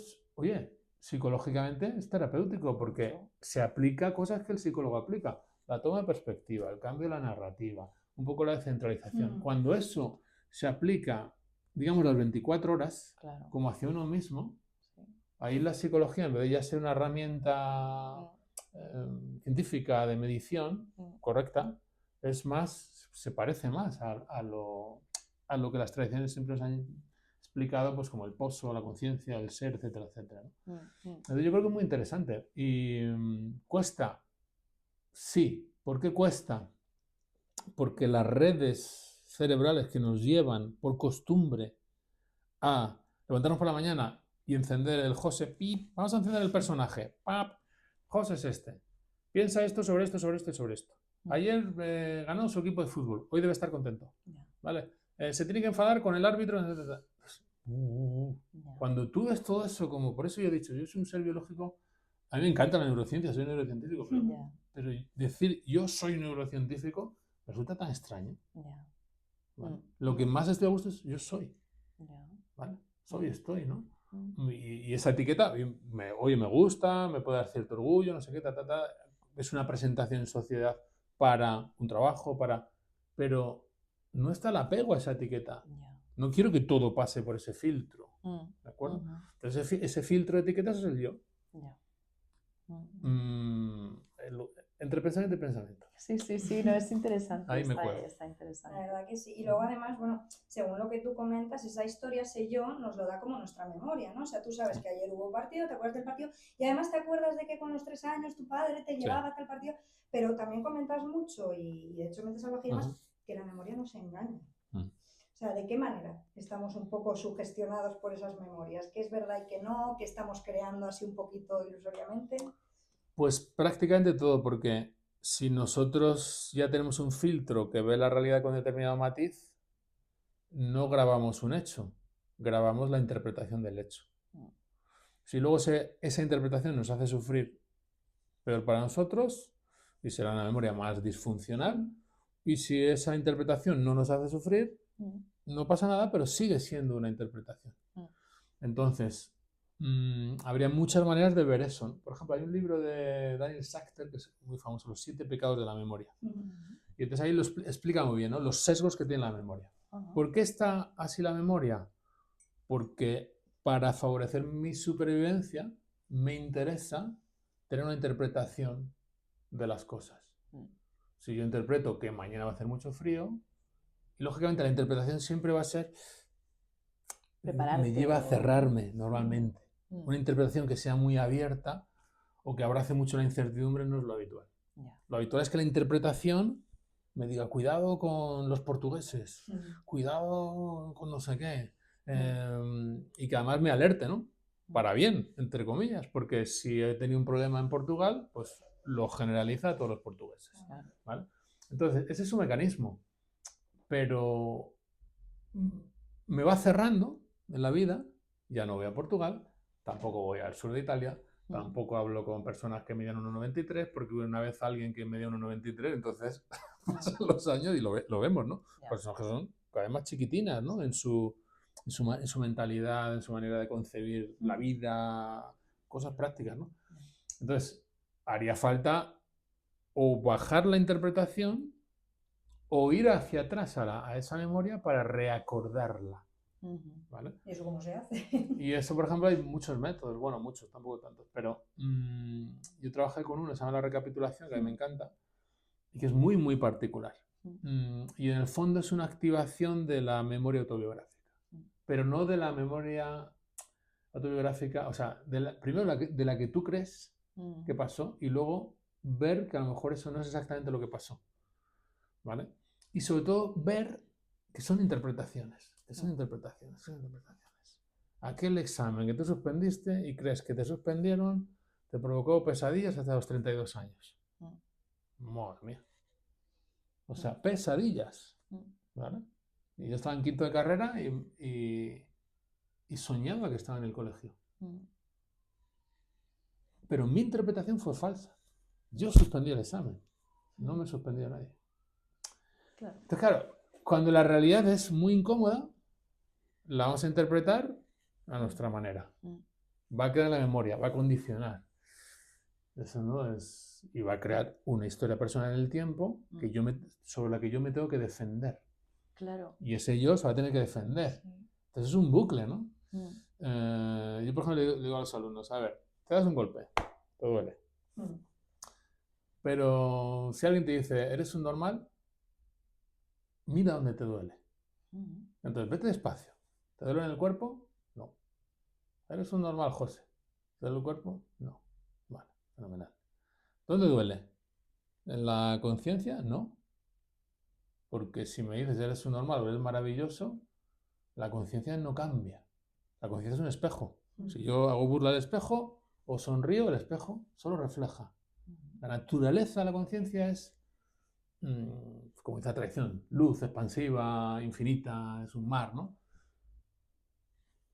psicológicamente es terapéutico porque se aplica cosas que el psicólogo aplica. La toma de perspectiva, el cambio de la narrativa, un poco la descentralización. Cuando eso se aplica digamos, las 24 horas Claro. como hacia uno mismo, Sí. ahí la psicología, en vez de ya ser una herramienta científica de medición correcta, es más, se parece más a lo que las tradiciones siempre nos han explicado, pues como el pozo, la conciencia, el ser, etcétera, etcétera, ¿no? Entonces yo creo que es muy interesante. Y ¿cuesta? Sí. ¿Por qué cuesta? Porque las redes cerebrales que nos llevan por costumbre a levantarnos por la mañana y encender el José, pip, vamos a encender el personaje, pap, José es este, piensa esto sobre esto, sobre esto y sobre esto. Ayer ganó su equipo de fútbol, hoy debe estar contento, ¿vale? Se tiene que enfadar con el árbitro, etc. Cuando tú ves todo eso, como por eso yo he dicho, yo soy un ser biológico, a mí me encanta la neurociencia, soy neurocientífico, pero decir yo soy neurocientífico resulta tan extraño. ¿Vale? Lo que más estoy a gusto es yo soy. ¿Vale? Soy, estoy, ¿no? Y esa etiqueta, oye, me gusta, me puede dar cierto orgullo, no sé qué, es una presentación en sociedad para un trabajo, pero no está el apego a esa etiqueta. No quiero que todo pase por ese filtro, ¿de acuerdo? Entonces ese filtro de etiquetas es el yo. Entre pensamiento y pensamiento. Sí, no, es interesante. Ahí me cuelgo. Está interesante. La verdad que sí. Y luego además, bueno, según lo que tú comentas, esa historia, ese yo, nos lo da como nuestra memoria, ¿no? O sea, tú sabes que ayer hubo partido, te acuerdas del partido, y además te acuerdas de que con los 3 años tu padre te llevaba a tal partido, pero también comentas mucho, y de hecho metes algo aquí más, que la memoria nos engaña. O sea, ¿de qué manera estamos un poco sugestionados por esas memorias? ¿Qué es verdad y qué no? ¿Qué estamos creando así un poquito ilusoriamente? Pues prácticamente todo, porque si nosotros ya tenemos un filtro que ve la realidad con determinado matiz, no grabamos un hecho, grabamos la interpretación del hecho. Si luego esa interpretación nos hace sufrir peor para nosotros, y será una memoria más disfuncional, y si esa interpretación no nos hace sufrir, no pasa nada, pero sigue siendo una interpretación. Entonces, habría muchas maneras de ver eso, ¿no? Por ejemplo, hay un libro de Daniel Sachter que es muy famoso, Los 7 pecados de la memoria. Y entonces ahí lo explica muy bien, ¿no? Los sesgos que tiene la memoria. ¿Por qué está así la memoria? Porque para favorecer mi supervivencia me interesa tener una interpretación de las cosas. Si yo interpreto que mañana va a hacer mucho frío, y lógicamente la interpretación siempre va a ser me lleva a cerrarme normalmente. Una interpretación que sea muy abierta o que abrace mucho la incertidumbre no es lo habitual. Lo habitual es que la interpretación me diga cuidado con los portugueses, cuidado con no sé qué, y que además me alerte, ¿no? Para bien, entre comillas, porque si he tenido un problema en Portugal, pues lo generaliza a todos los portugueses, ¿vale? Entonces, ese es su mecanismo, pero me va cerrando en la vida, ya no voy a Portugal, tampoco voy al sur de Italia, tampoco hablo con personas que medían 1,93, porque hubo una vez alguien que medía 1,93, entonces pasan los años y lo vemos, ¿no? Personas que son cada vez más chiquitinas, ¿no? En su mentalidad, en su manera de concebir la vida, cosas prácticas, ¿no? Entonces, haría falta o bajar la interpretación o ir hacia atrás a esa memoria para reacordarla. ¿Vale? ¿Y eso cómo se hace? Y eso, por ejemplo, hay muchos métodos, bueno, muchos, tampoco tantos, pero yo trabajé con uno, se llama la recapitulación, que a mí me encanta, y que es muy, muy particular. Y en el fondo es una activación de la memoria autobiográfica, pero no de la memoria autobiográfica, o sea, primero de la que tú crees que pasó y luego ver que a lo mejor eso no es exactamente lo que pasó, ¿vale? Y sobre todo ver que son interpretaciones, Aquel examen que tú suspendiste y crees que te suspendieron te provocó pesadillas hasta los 32 años. Madre mía. O sea, pesadillas, ¿vale? Y yo estaba en quinto de carrera y soñaba que estaba en el colegio. Pero mi interpretación fue falsa. Yo suspendí el examen, no me suspendió nadie. Entonces, claro, cuando la realidad es muy incómoda, la vamos a interpretar a nuestra manera. Va a quedar en la memoria, va a condicionar. Eso no es... Y va a crear una historia personal en el tiempo sobre la que yo me tengo que defender. Claro. Y ese yo se va a tener que defender. Entonces es un bucle, ¿no? Yo, por ejemplo, le digo a los alumnos, a ver, te das un golpe, te duele. Pero si alguien te dice, eres un normal, mira dónde te duele. Entonces, vete despacio. ¿Te duele en el cuerpo? No. ¿Eres un normal, José? ¿Te duele el cuerpo? No. Vale, fenomenal. ¿Dónde duele? ¿En la conciencia? No. Porque si me dices eres un normal o eres maravilloso, la conciencia no cambia. La conciencia es un espejo. Si yo hago burla al espejo o sonrío, el espejo solo refleja. La naturaleza de la conciencia es, como dice la tradición, luz expansiva, infinita, es un mar, ¿no?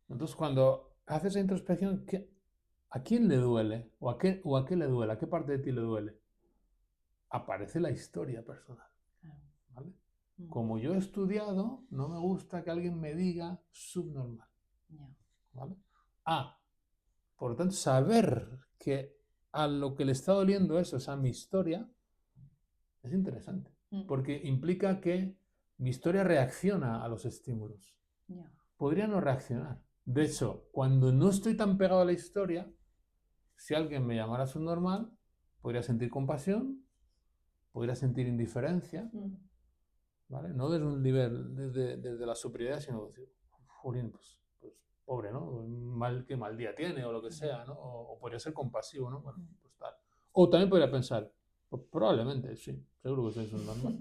Entonces, cuando haces esa introspección, ¿a quién le duele? ¿O a qué le duele? ¿A qué parte de ti le duele? Aparece la historia personal. ¿Vale? Como yo he estudiado, no me gusta que alguien me diga subnormal. ¿Vale? Por lo tanto, saber que a lo que le está doliendo eso es a mi historia, es interesante. Porque implica que mi historia reacciona a los estímulos. Podría no reaccionar. De hecho, cuando no estoy tan pegado a la historia, si alguien me llamara subnormal, podría sentir compasión, podría sentir indiferencia, ¿vale? No desde un nivel, desde la superioridad, sino decir, jolín, pues pobre, ¿no? Qué mal día tiene o lo que sea, ¿no? O podría ser compasivo, ¿no? Bueno, pues tal. O también podría pensar, pues probablemente, sí, seguro que soy subnormal,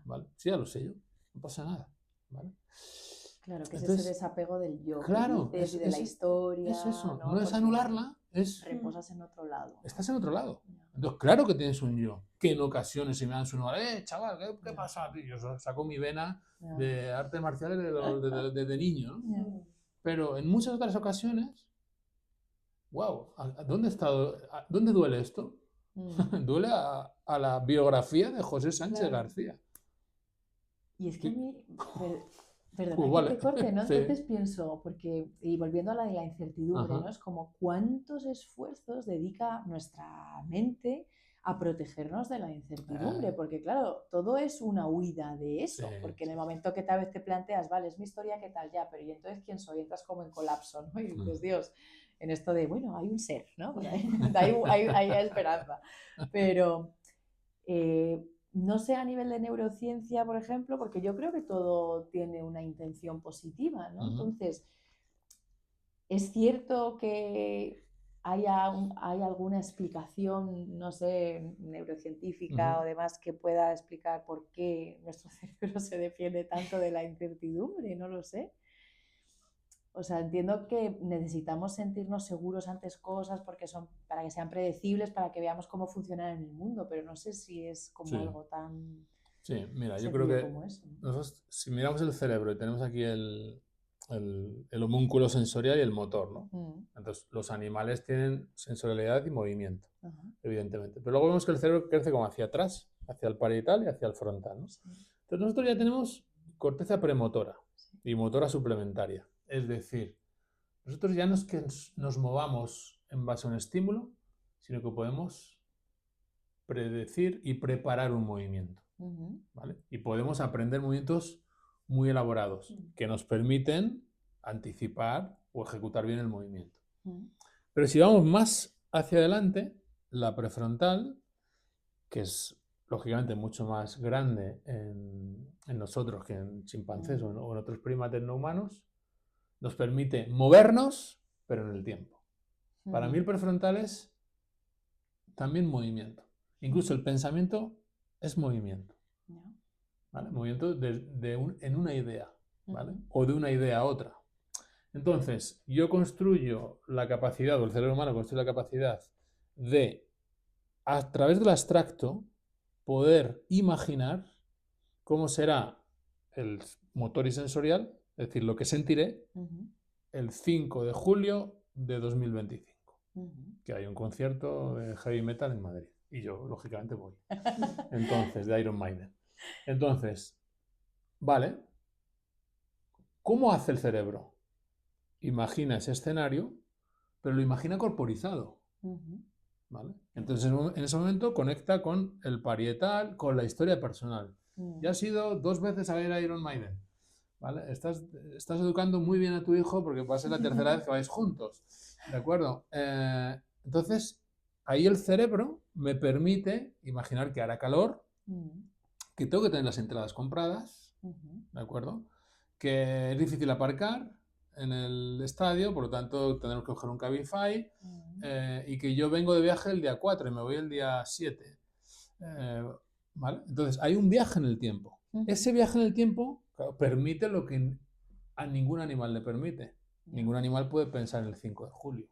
¿vale? Sí, ya lo sé yo, no pasa nada, ¿vale? Claro, que es ese desapego del yo, claro, que dices, de la historia. Es eso, no, no es anularla, es... Reposas en otro lado. Estás en otro lado. Entonces, claro que tienes un yo, que en ocasiones si me dan su nombre, chaval, ¿qué pasa? Yo saco mi vena de artes marciales de niño, ¿no? Pero en muchas otras ocasiones, wow, ¿dónde duele esto? Duele a la biografía de José Sánchez García. Y es que a mí, perdona Pues que vale. te corte, ¿no? Sí. Entonces pienso, porque, y volviendo a la de la incertidumbre, Ajá. ¿no? Es como cuántos esfuerzos dedica nuestra mente a protegernos de la incertidumbre, porque claro, todo es una huida de eso, porque en el momento que tal vez te planteas, vale, es mi historia, ¿qué tal ya? Pero ¿y entonces quién soy? Entras como en colapso, ¿no? Y dices, Dios, en esto de, bueno, hay un ser, ¿no? Pues hay esperanza. Pero... no sé a nivel de neurociencia, por ejemplo, porque yo creo que todo tiene una intención positiva, ¿no? Entonces, ¿es cierto que hay alguna explicación, no sé, neurocientífica o demás que pueda explicar por qué nuestro cerebro se defiende tanto de la incertidumbre? No lo sé. O sea, entiendo que necesitamos sentirnos seguros ante cosas porque son para que sean predecibles, para que veamos cómo funcionan en el mundo, pero no sé si es como algo tan... Sí, mira, yo creo que como eso, ¿no? nosotros, si miramos el cerebro y tenemos aquí el homúnculo sensorial y el motor, ¿no? Entonces, los animales tienen sensorialidad y movimiento, evidentemente. Pero luego vemos que el cerebro crece como hacia atrás, hacia el parietal y hacia el frontal, ¿no? Entonces, nosotros ya tenemos corteza premotora y motora suplementaria. Es decir, nosotros ya no es que nos movamos en base a un estímulo, sino que podemos predecir y preparar un movimiento, ¿vale? Y podemos aprender movimientos muy elaborados que nos permiten anticipar o ejecutar bien el movimiento. Pero si vamos más hacia adelante, la prefrontal, que es lógicamente mucho más grande en nosotros que en chimpancés o en otros primates no humanos, nos permite movernos, pero en el tiempo. Para mí el prefrontal es también movimiento. Incluso el pensamiento es movimiento. ¿Vale? Movimiento en una idea, ¿vale? O de una idea a otra. Entonces, yo construyo la capacidad, o el cerebro humano construye la capacidad de, a través del abstracto, poder imaginar cómo será el motor y sensorial, es decir, lo que sentiré el 5 de julio de 2025, que hay un concierto de heavy metal en Madrid. Y yo, lógicamente, voy. Entonces, de Iron Maiden. Entonces, vale, ¿cómo hace el cerebro? Imagina ese escenario, pero lo imagina corporizado. ¿Vale? Entonces, en ese momento conecta con el parietal, con la historia personal. Ya has ido 2 veces a ver a Iron Maiden. ¿vale? Estás educando muy bien a tu hijo porque va a ser la tercera vez que vais juntos, ¿de acuerdo? Entonces, ahí el cerebro me permite imaginar que hará calor, que tengo que tener las entradas compradas, ¿de acuerdo? Que es difícil aparcar en el estadio, por lo tanto tenemos que coger un Cabify, y que yo vengo de viaje el día 4 y me voy el día 7. ¿Vale? Entonces, hay un viaje en el tiempo. Ese viaje en el tiempo, claro, permite lo que a ningún animal le permite. Ningún animal puede pensar en el 5 de julio.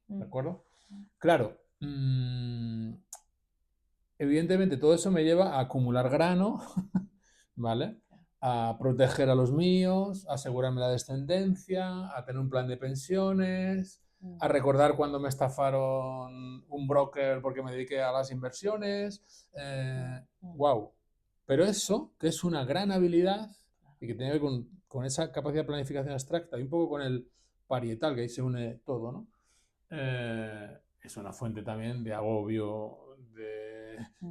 ¿De acuerdo? Claro, evidentemente todo eso me lleva a acumular grano, ¿vale? A proteger a los míos, a asegurarme la descendencia, a tener un plan de pensiones, a recordar cuando me estafaron un broker porque me dediqué a las inversiones. Wow. Pero eso, que es una gran habilidad y que tiene que ver con esa capacidad de planificación abstracta y un poco con el parietal, que ahí se une todo, ¿no? Es una fuente también de agobio.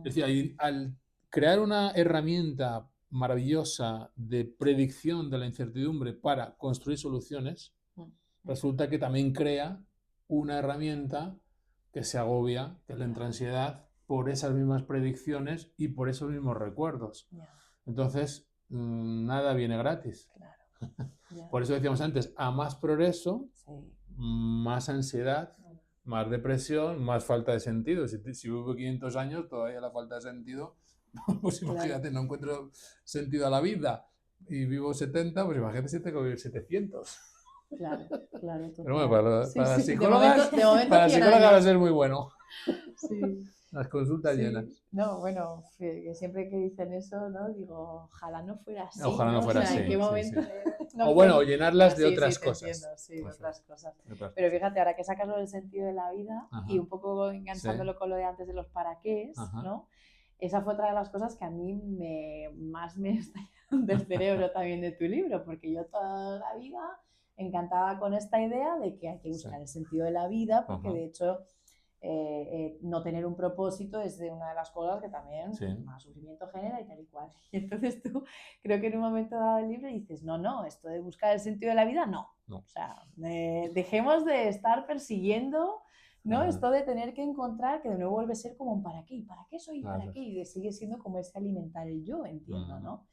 Es decir, al crear una herramienta maravillosa de predicción de la incertidumbre para construir soluciones, resulta que también crea una herramienta que se agobia, que le entra ansiedad por esas mismas predicciones y por esos mismos recuerdos. Entonces, nada viene gratis. Por eso decíamos antes, a más progreso, más ansiedad, más depresión, más falta de sentido. Si vivo 500 años, todavía la falta de sentido, pues imagínate, no encuentro sentido a la vida y vivo 70, pues imagínate si tengo que vivir 700. Claro, claro. Total. Pero bueno, para sí. psicólogas, de momento para psicólogas va a ser muy bueno. Sí. Las consultas llenas. No, bueno, que siempre que dicen eso, ¿no? Digo, ojalá no fuera así. Ojalá no fuera o sea, así. ¿en qué momento? No, o bueno, llenarlas de otras cosas. Entiendo, de otras cosas. Pero fíjate, ahora que sacas lo del sentido de la vida y un poco enganchándolo con lo de antes de los para qué, ¿no? Esa fue otra de las cosas que a mí más me estallaron del cerebro también de tu libro, porque yo toda la vida encantada con esta idea de que hay que buscar el sentido de la vida, porque de hecho no tener un propósito es de una de las cosas que también más sufrimiento genera y tal y cual. Y entonces tú creo que en un momento dado del libro dices, no, esto de buscar el sentido de la vida, no. O sea, dejemos de estar persiguiendo, ¿no? Esto de tener que encontrar, que de nuevo vuelve a ser como un ¿para qué? ¿Para qué soy? ¿Para qué? Y sigue siendo como ese alimentar el yo, entiendo, ¿no?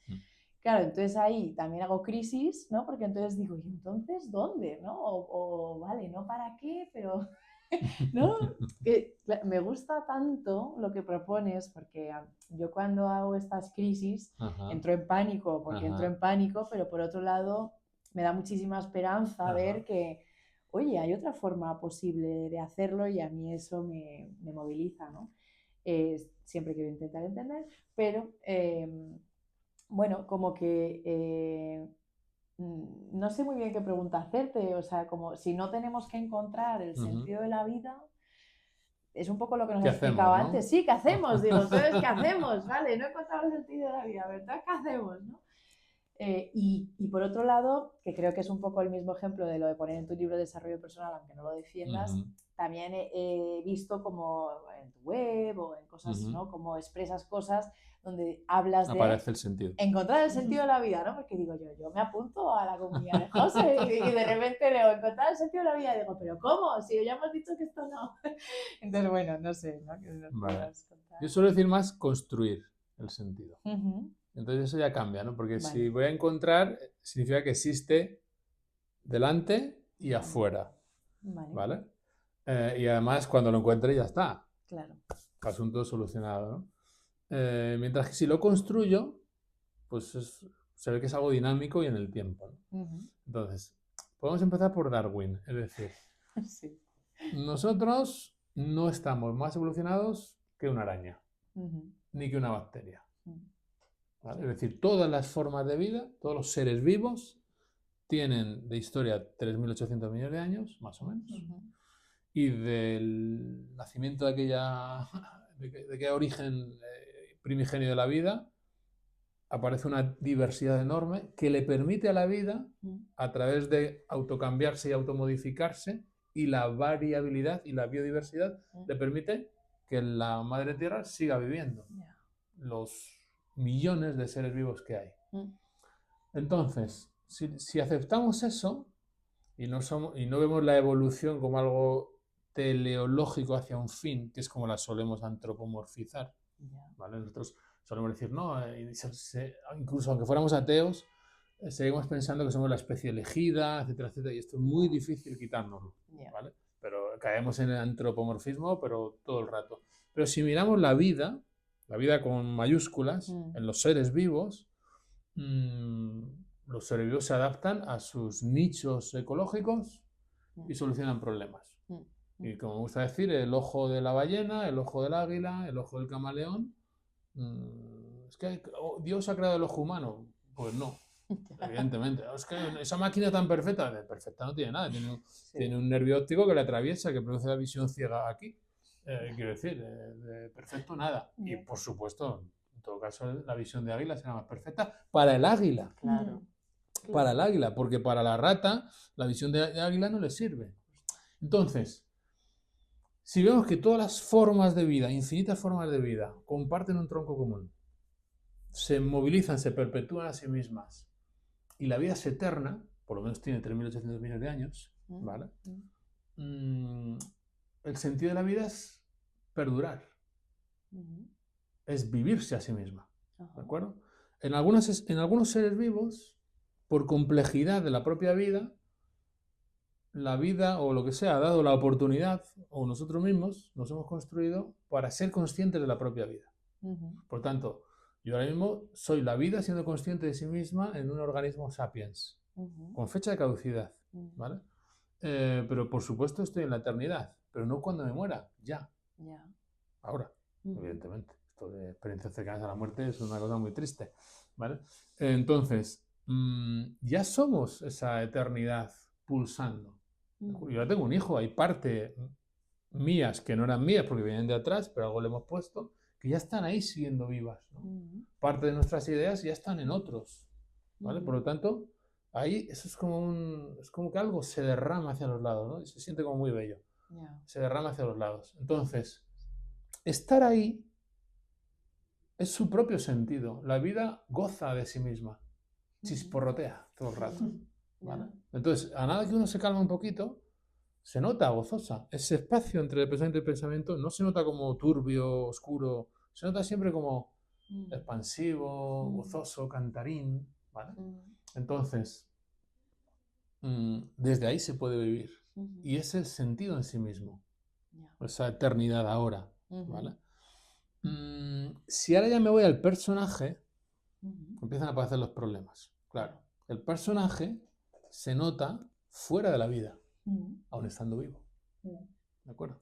Claro, entonces ahí también hago crisis, ¿no? Porque entonces digo, ¿y entonces dónde? ¿No? O vale, no para qué, pero... ¿no? Que me gusta tanto lo que propones, porque yo cuando hago estas crisis entro en pánico, pero por otro lado me da muchísima esperanza ver que, oye, hay otra forma posible de hacerlo y a mí eso me moviliza, ¿no? Siempre quiero intentar entender, pero bueno, como que... no sé muy bien qué pregunta hacerte, o sea, como si no tenemos que encontrar el sentido de la vida, es un poco lo que nos explicaba antes. Sí, ¿qué hacemos? Digo, entonces, ¿qué hacemos? Vale, no encontramos el sentido de la vida, ¿verdad? ¿Qué hacemos? ¿No? Y por otro lado, que creo que es un poco el mismo ejemplo de lo de poner en tu libro de desarrollo personal, aunque no lo defiendas, también he visto como en tu web o en cosas, ¿no? Como expresas cosas donde hablas Aparece el sentido. Encontrar el sentido de la vida, ¿no? Porque digo yo me apunto a la comunidad de José y de repente leo encontrar el sentido de la vida y digo, ¿pero cómo? Si ya hemos dicho que esto no. Entonces, bueno, no sé, ¿no? Que nos puedas contar. Yo suelo decir más construir el sentido. Entonces eso ya cambia, ¿no? Porque si voy a encontrar, significa que existe delante y afuera. ¿Vale? Y además cuando lo encuentre ya está. Claro. Asunto solucionado, ¿no? Mientras que si lo construyo, pues se ve que es algo dinámico y en el tiempo, ¿no? Entonces, podemos empezar por Darwin, es decir, nosotros no estamos más evolucionados que una araña, ni que una bacteria. ¿Vale? Es decir, todas las formas de vida, todos los seres vivos tienen de historia 3.800 millones de años, más o menos, y del nacimiento de aquel origen primigenio de la vida, aparece una diversidad enorme que le permite a la vida, a través de autocambiarse y automodificarse, y la variabilidad y la biodiversidad, le permite que la madre tierra siga viviendo. Los millones de seres vivos que hay. Entonces, si aceptamos eso y no vemos la evolución como algo teleológico hacia un fin, que es como la solemos antropomorfizar, ¿vale? Nosotros solemos decir, no, incluso aunque fuéramos ateos, seguimos pensando que somos la especie elegida, etcétera, etcétera, y esto es muy difícil quitárnoslo, ¿vale? Pero caemos en el antropomorfismo, pero todo el rato. Pero si miramos la vida con mayúsculas, en los seres vivos, los seres vivos se adaptan a sus nichos ecológicos y solucionan problemas. Y como me gusta decir, el ojo de la ballena, el ojo del águila, el ojo del camaleón. Es que Dios ha creado el ojo humano. Pues no, evidentemente. Es que esa máquina tan perfecta no tiene nada. Tiene un nervio óptico que le atraviesa, que produce la visión ciega aquí. Quiero decir, de perfecto nada. Y por supuesto, en todo caso, la visión de águila será más perfecta para el águila. Claro. Para el águila, porque para la rata la visión de águila no le sirve. Entonces, si vemos que todas las formas de vida, infinitas formas de vida, comparten un tronco común, se movilizan, se perpetúan a sí mismas, y la vida es eterna, por lo menos tiene 3.800 millones de años, ¿vale? El sentido de la vida es perdurar, es vivirse a sí misma, ¿de acuerdo? En algunos seres vivos, por complejidad de la propia vida, la vida o lo que sea ha dado la oportunidad, o nosotros mismos nos hemos construido para ser conscientes de la propia vida. Por tanto, yo ahora mismo soy la vida siendo consciente de sí misma en un organismo sapiens, con fecha de caducidad, ¿vale? Pero por supuesto estoy en la eternidad, pero no cuando me muera, ya. Ahora, evidentemente. Esto de experiencias cercanas a la muerte es una cosa muy triste, ¿vale? Entonces, ya somos esa eternidad pulsando. Yo ya tengo un hijo, hay parte mías que no eran mías porque vienen de atrás, pero algo le hemos puesto, que ya están ahí siguiendo vivas, ¿no? Parte de nuestras ideas ya están en otros, ¿vale? Por lo tanto, ahí eso es como que algo se derrama hacia los lados, ¿no? Y se siente como muy bello. Se derrama hacia los lados. Entonces, estar ahí es su propio sentido. La vida goza de sí misma, chisporrotea todo el rato, ¿vale? Entonces, a nada que uno se calma un poquito, se nota gozosa. Ese espacio entre el pensamiento y el pensamiento no se nota como turbio, oscuro, se nota siempre como expansivo, gozoso, cantarín, ¿vale? Entonces, desde ahí se puede vivir. Y es el sentido en sí mismo, esa eternidad ahora, ¿vale? Si ahora ya me voy al personaje, empiezan a aparecer los problemas. Claro, el personaje se nota fuera de la vida, aún estando vivo. ¿De acuerdo?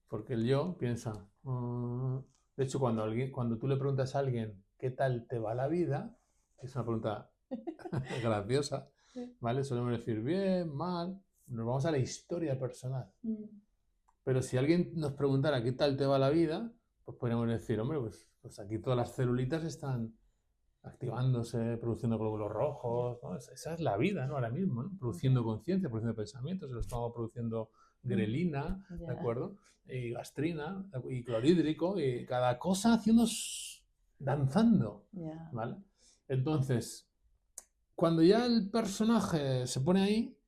Porque el yo piensa... De hecho, cuando tú le preguntas a alguien ¿qué tal te va la vida? Es una pregunta graciosa, ¿vale? Solemos decir bien, mal, nos vamos a la historia personal. Pero si alguien nos preguntara ¿qué tal te va la vida? Pues podríamos decir, hombre, pues aquí todas las celulitas están activándose, produciendo glóbulos rojos, ¿no? Esa es la vida, ¿no? Ahora mismo, ¿no? Produciendo conciencia, produciendo pensamientos, el estómago produciendo grelina, ¿de acuerdo? Y gastrina, y clorhídrico, y cada cosa haciendo, danzando, ¿vale? Entonces, cuando ya el personaje se pone ahí,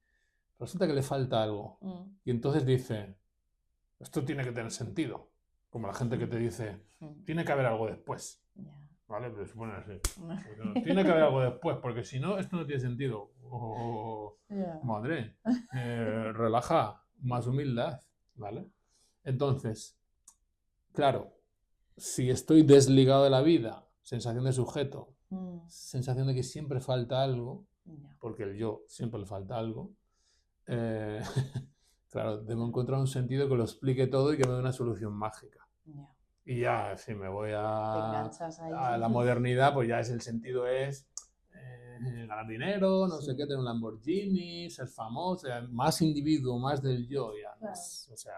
resulta que le falta algo. Y entonces dice, esto tiene que tener sentido. Como la gente que te dice, tiene que haber algo después. ¿Vale? Pero se ponen así. Tiene que haber algo después, porque si no, esto no tiene sentido. Madre, relaja, más humildad, ¿vale? Entonces, claro, si estoy desligado de la vida, sensación de sujeto, sensación de que siempre falta algo, porque el yo siempre le falta algo, claro, debo encontrar un sentido que lo explique todo y que me dé una solución mágica. Y ya, si me voy a la modernidad, pues ya el sentido es ganar dinero, no sé qué, tener un Lamborghini, ser famoso, más individuo, más del yo, ya, o sea,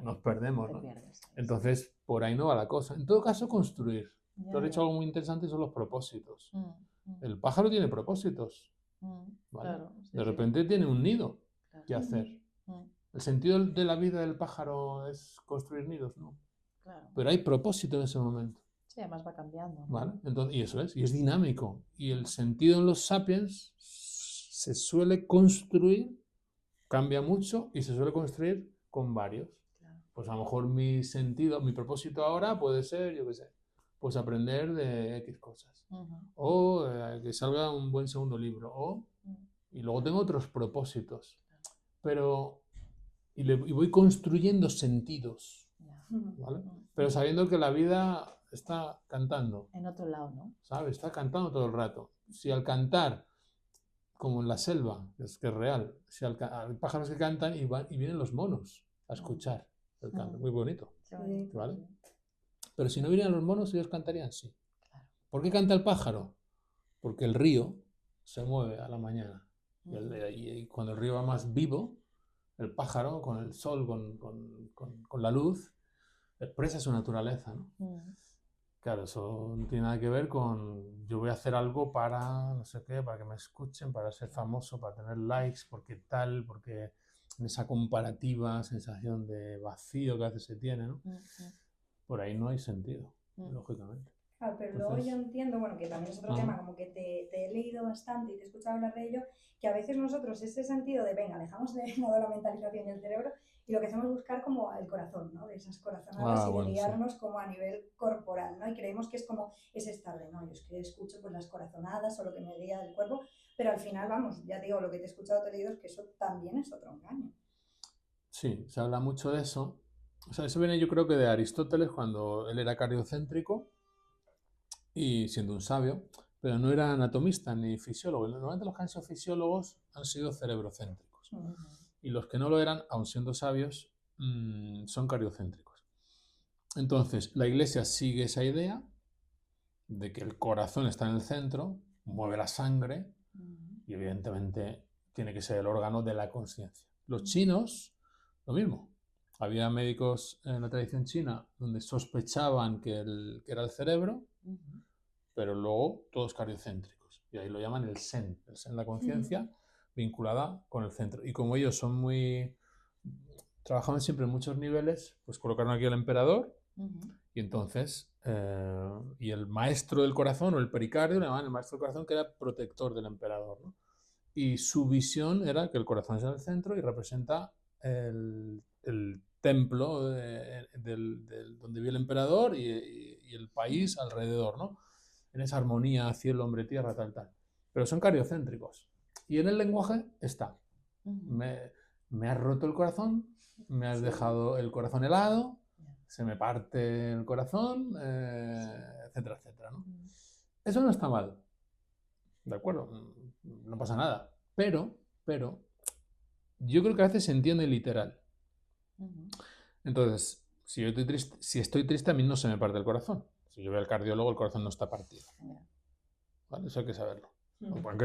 nos perdemos, ¿no? Entonces, por ahí no va la cosa. En todo caso, construir. Tú has dicho algo muy interesante, son los propósitos. El pájaro tiene propósitos, ¿vale? De repente tiene un nido que hacer. ¿El sentido de la vida del pájaro es construir nidos? No. Pero hay propósito en ese momento. Sí, además va cambiando, ¿no? ¿Vale? Entonces, y eso es, y es dinámico. Y el sentido en los sapiens se suele construir, cambia mucho y se suele construir con varios. Claro. Pues a lo mejor mi sentido, mi propósito ahora puede ser, yo qué sé, pues aprender de X cosas. O que salga un buen segundo libro. Y luego tengo otros propósitos. Pero, y voy construyendo sentidos. ¿Vale? Pero sabiendo que la vida está cantando. En otro lado, ¿no? ¿Sabes? Está cantando todo el rato. Si al cantar, como en la selva, es que es real, si hay pájaros que cantan y vienen los monos a escuchar el canto. Muy bonito. Sí. ¿Vale? Pero si no vinieran los monos, ellos cantarían, sí. Claro. ¿Por qué canta el pájaro? Porque el río se mueve a la mañana. Y cuando el río va más vivo, el pájaro, con el sol, con la luz, expresa su naturaleza, ¿no? Claro, eso no tiene nada que ver con yo voy a hacer algo para no sé qué, para que me escuchen, para ser famoso, para tener likes, porque tal, porque en esa comparativa, sensación de vacío que a veces se tiene, ¿no? Por ahí no hay sentido, lógicamente. Claro, pero Entonces, luego yo entiendo, bueno, que también es otro tema, como que te he leído bastante y te he escuchado hablar de ello, que a veces nosotros ese sentido de, venga, dejamos de lado la mentalización y el cerebro y lo que hacemos es buscar como el corazón, ¿no? De esas corazonadas y de guiarnos como a nivel corporal, ¿no? Y creemos que es como ese estado de, no, yo es que escucho pues las corazonadas o lo que me guía del cuerpo, pero al final, vamos, ya te digo, lo que te he escuchado, te he leído es que eso también es otro engaño. Sí, se habla mucho de eso. O sea, eso viene yo creo que de Aristóteles cuando él era cariocéntrico y siendo un sabio, pero no era anatomista ni fisiólogo. Normalmente los que han sido fisiólogos han sido cerebrocéntricos. Y los que no lo eran, aun siendo sabios, son cariocéntricos. Entonces, la Iglesia sigue esa idea de que el corazón está en el centro, mueve la sangre y evidentemente tiene que ser el órgano de la conciencia. Los chinos, lo mismo. Había médicos en la tradición china donde sospechaban que era el cerebro, pero luego todos cariocéntricos. Y ahí lo llaman el Zen, la conciencia vinculada con el centro. Y como ellos son trabajaban siempre en muchos niveles, pues colocaron aquí al emperador y entonces, y el maestro del corazón o el pericardio, le llamaban el maestro del corazón, que era protector del emperador, ¿no? Y su visión era que el corazón es en el centro y representa el templo donde vive el emperador y el país alrededor, ¿no? En esa armonía cielo, hombre, tierra, tal, tal. Pero son cariocéntricos. Y en el lenguaje está. Me has roto el corazón, me has dejado el corazón helado, se me parte el corazón, etcétera, etcétera, ¿no? Eso no está mal. ¿De acuerdo? No pasa nada. Pero, yo creo que a veces se entiende literal. Entonces, si estoy triste, a mí no se me parte el corazón. Si yo voy al cardiólogo, el corazón no está partido. ¿Vale? Eso hay que saberlo.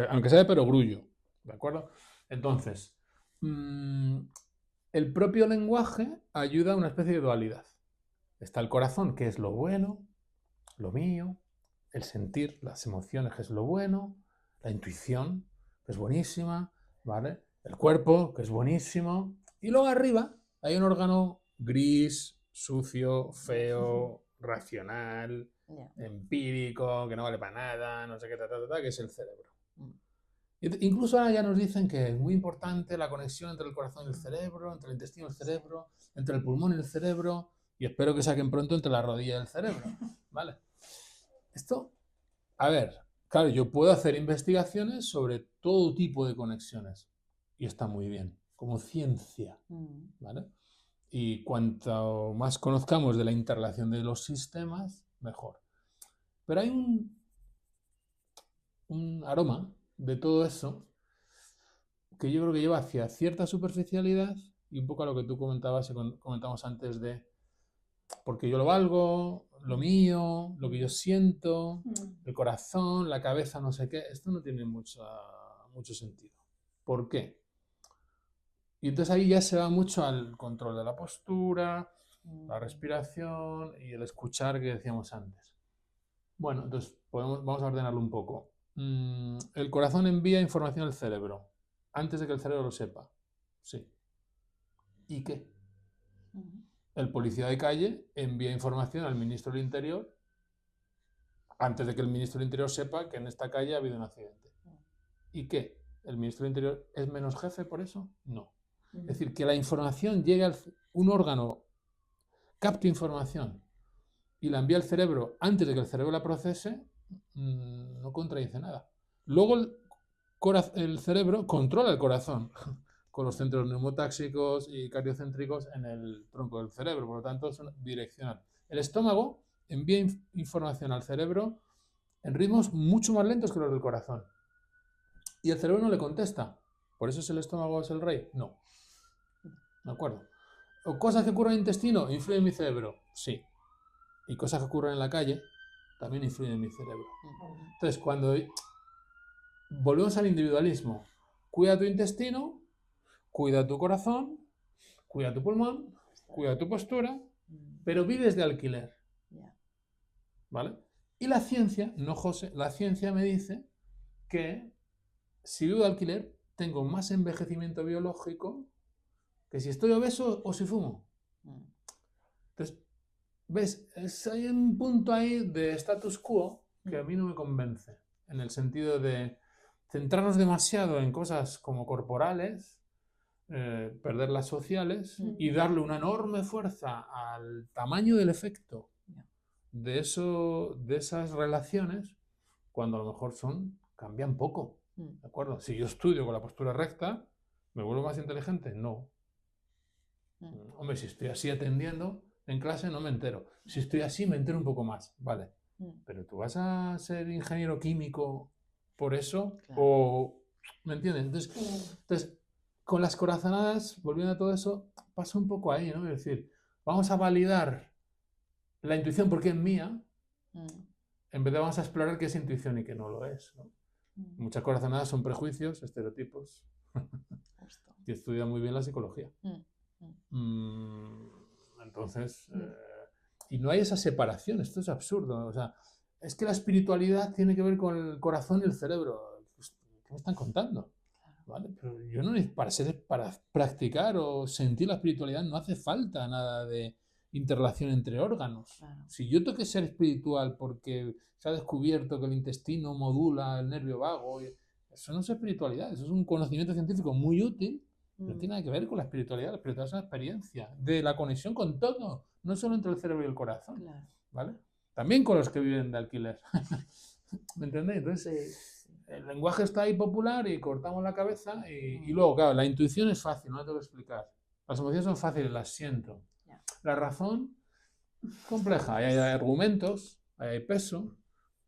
Aunque sea de perogrullo. ¿De acuerdo? Entonces, el propio lenguaje ayuda a una especie de dualidad. Está el corazón, que es lo bueno, lo mío, el sentir, las emociones, que es lo bueno, la intuición, que es buenísima, ¿vale? El cuerpo, que es buenísimo. Y luego arriba hay un órgano gris, sucio, feo, racional, empírico, que no vale para nada, no sé qué, que es el cerebro. Incluso ahora ya nos dicen que es muy importante la conexión entre el corazón y el cerebro, entre el intestino y el cerebro, entre el pulmón y el cerebro, y espero que saquen pronto entre la rodilla y el cerebro, ¿vale? Esto, a ver, claro, yo puedo hacer investigaciones sobre todo tipo de conexiones, y está muy bien, como ciencia, ¿vale? Y cuanto más conozcamos de la interrelación de los sistemas, mejor. Pero hay un aroma de todo eso que yo creo que lleva hacia cierta superficialidad y un poco a lo que tú comentabas y comentamos antes de porque yo lo valgo, lo mío, lo que yo siento, el corazón, la cabeza, no sé qué. Esto no tiene mucho sentido. ¿Por qué? Y entonces ahí ya se va mucho al control de la postura, la respiración y el escuchar que decíamos antes. Bueno, entonces vamos a ordenarlo un poco. El corazón envía información al cerebro antes de que el cerebro lo sepa. Sí. ¿Y qué? El policía de calle envía información al ministro del Interior antes de que el ministro del Interior sepa que en esta calle ha habido un accidente. ¿Y qué? ¿El ministro del Interior es menos jefe por eso? No. Es decir, que la información llegue a un órgano, capte información y la envía al cerebro antes de que el cerebro la procese, no contradice nada. Luego el cerebro controla el corazón con los centros neumotáxicos y cardiocéntricos en el tronco del cerebro, por lo tanto es direccional. El estómago envía información al cerebro en ritmos mucho más lentos que los del corazón. Y el cerebro no le contesta. ¿Por eso el estómago es el rey? No. ¿De acuerdo? ¿O cosas que ocurren en el intestino influyen en mi cerebro? Sí. Y cosas que ocurren en la calle también influyen en mi cerebro. Entonces, cuando volvemos al individualismo, cuida tu intestino, cuida tu corazón, cuida tu pulmón, cuida tu postura, pero vives de alquiler. ¿Vale? Y la ciencia, no José, la ciencia me dice que si vivo de alquiler tengo más envejecimiento biológico que si estoy obeso o si fumo. Entonces, ¿ves? Hay un punto ahí de status quo que a mí no me convence, en el sentido de centrarnos demasiado en cosas como corporales, perder las sociales y darle una enorme fuerza al tamaño del efecto de esas relaciones, cuando a lo mejor cambian poco. ¿De acuerdo? Si yo estudio con la postura recta, ¿me vuelvo más inteligente? No. Hombre, si estoy así atendiendo en clase no me entero. Si estoy así me entero un poco más. Vale. Pero tú vas a ser ingeniero químico por eso, claro. O... ¿Me entiendes? Entonces, con las corazonadas, volviendo a todo eso, pasa un poco ahí, ¿no? Es decir, vamos a validar la intuición porque es mía, en vez de vamos a explorar qué es intuición y qué no lo es, ¿no? Muchas corazonadas son prejuicios, estereotipos, y estudia muy bien la psicología. Entonces, y no hay esa separación, esto es absurdo. O sea, es que la espiritualidad tiene que ver con el corazón y el cerebro. ¿Qué me están contando? ¿Vale? Pero yo no para practicar o sentir la espiritualidad no hace falta nada de interrelación entre órganos. Claro. Si yo tengo que ser espiritual porque se ha descubierto que el intestino modula el nervio vago, eso no es espiritualidad, eso es un conocimiento científico muy útil. No tiene nada que ver con la espiritualidad. La espiritualidad es una experiencia de la conexión con todo, no solo entre el cerebro y el corazón. Claro. ¿Vale? También con los que viven de alquiler. ¿Me entendéis? Entonces, el lenguaje está ahí popular y cortamos la cabeza y luego, claro, la intuición es fácil, no la tengo que explicar. Las emociones son fáciles, las siento. La razón, compleja. Ahí hay argumentos, ahí hay peso.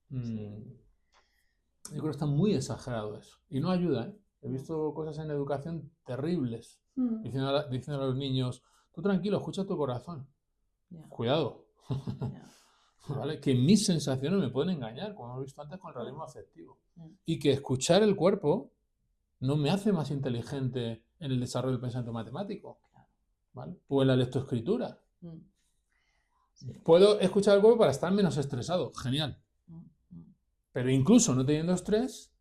Yo creo que está muy exagerado eso. Y no ayuda, ¿eh? He visto cosas en educación terribles, diciendo a los niños, tú tranquilo, escucha tu corazón. Cuidado. ¿Vale? Que mis sensaciones me pueden engañar, como hemos visto antes con el realismo afectivo. Y que escuchar el cuerpo no me hace más inteligente en el desarrollo del pensamiento matemático. ¿Vale? O en la lectoescritura. Puedo escuchar el cuerpo para estar menos estresado. Genial. Pero incluso no teniendo estrés,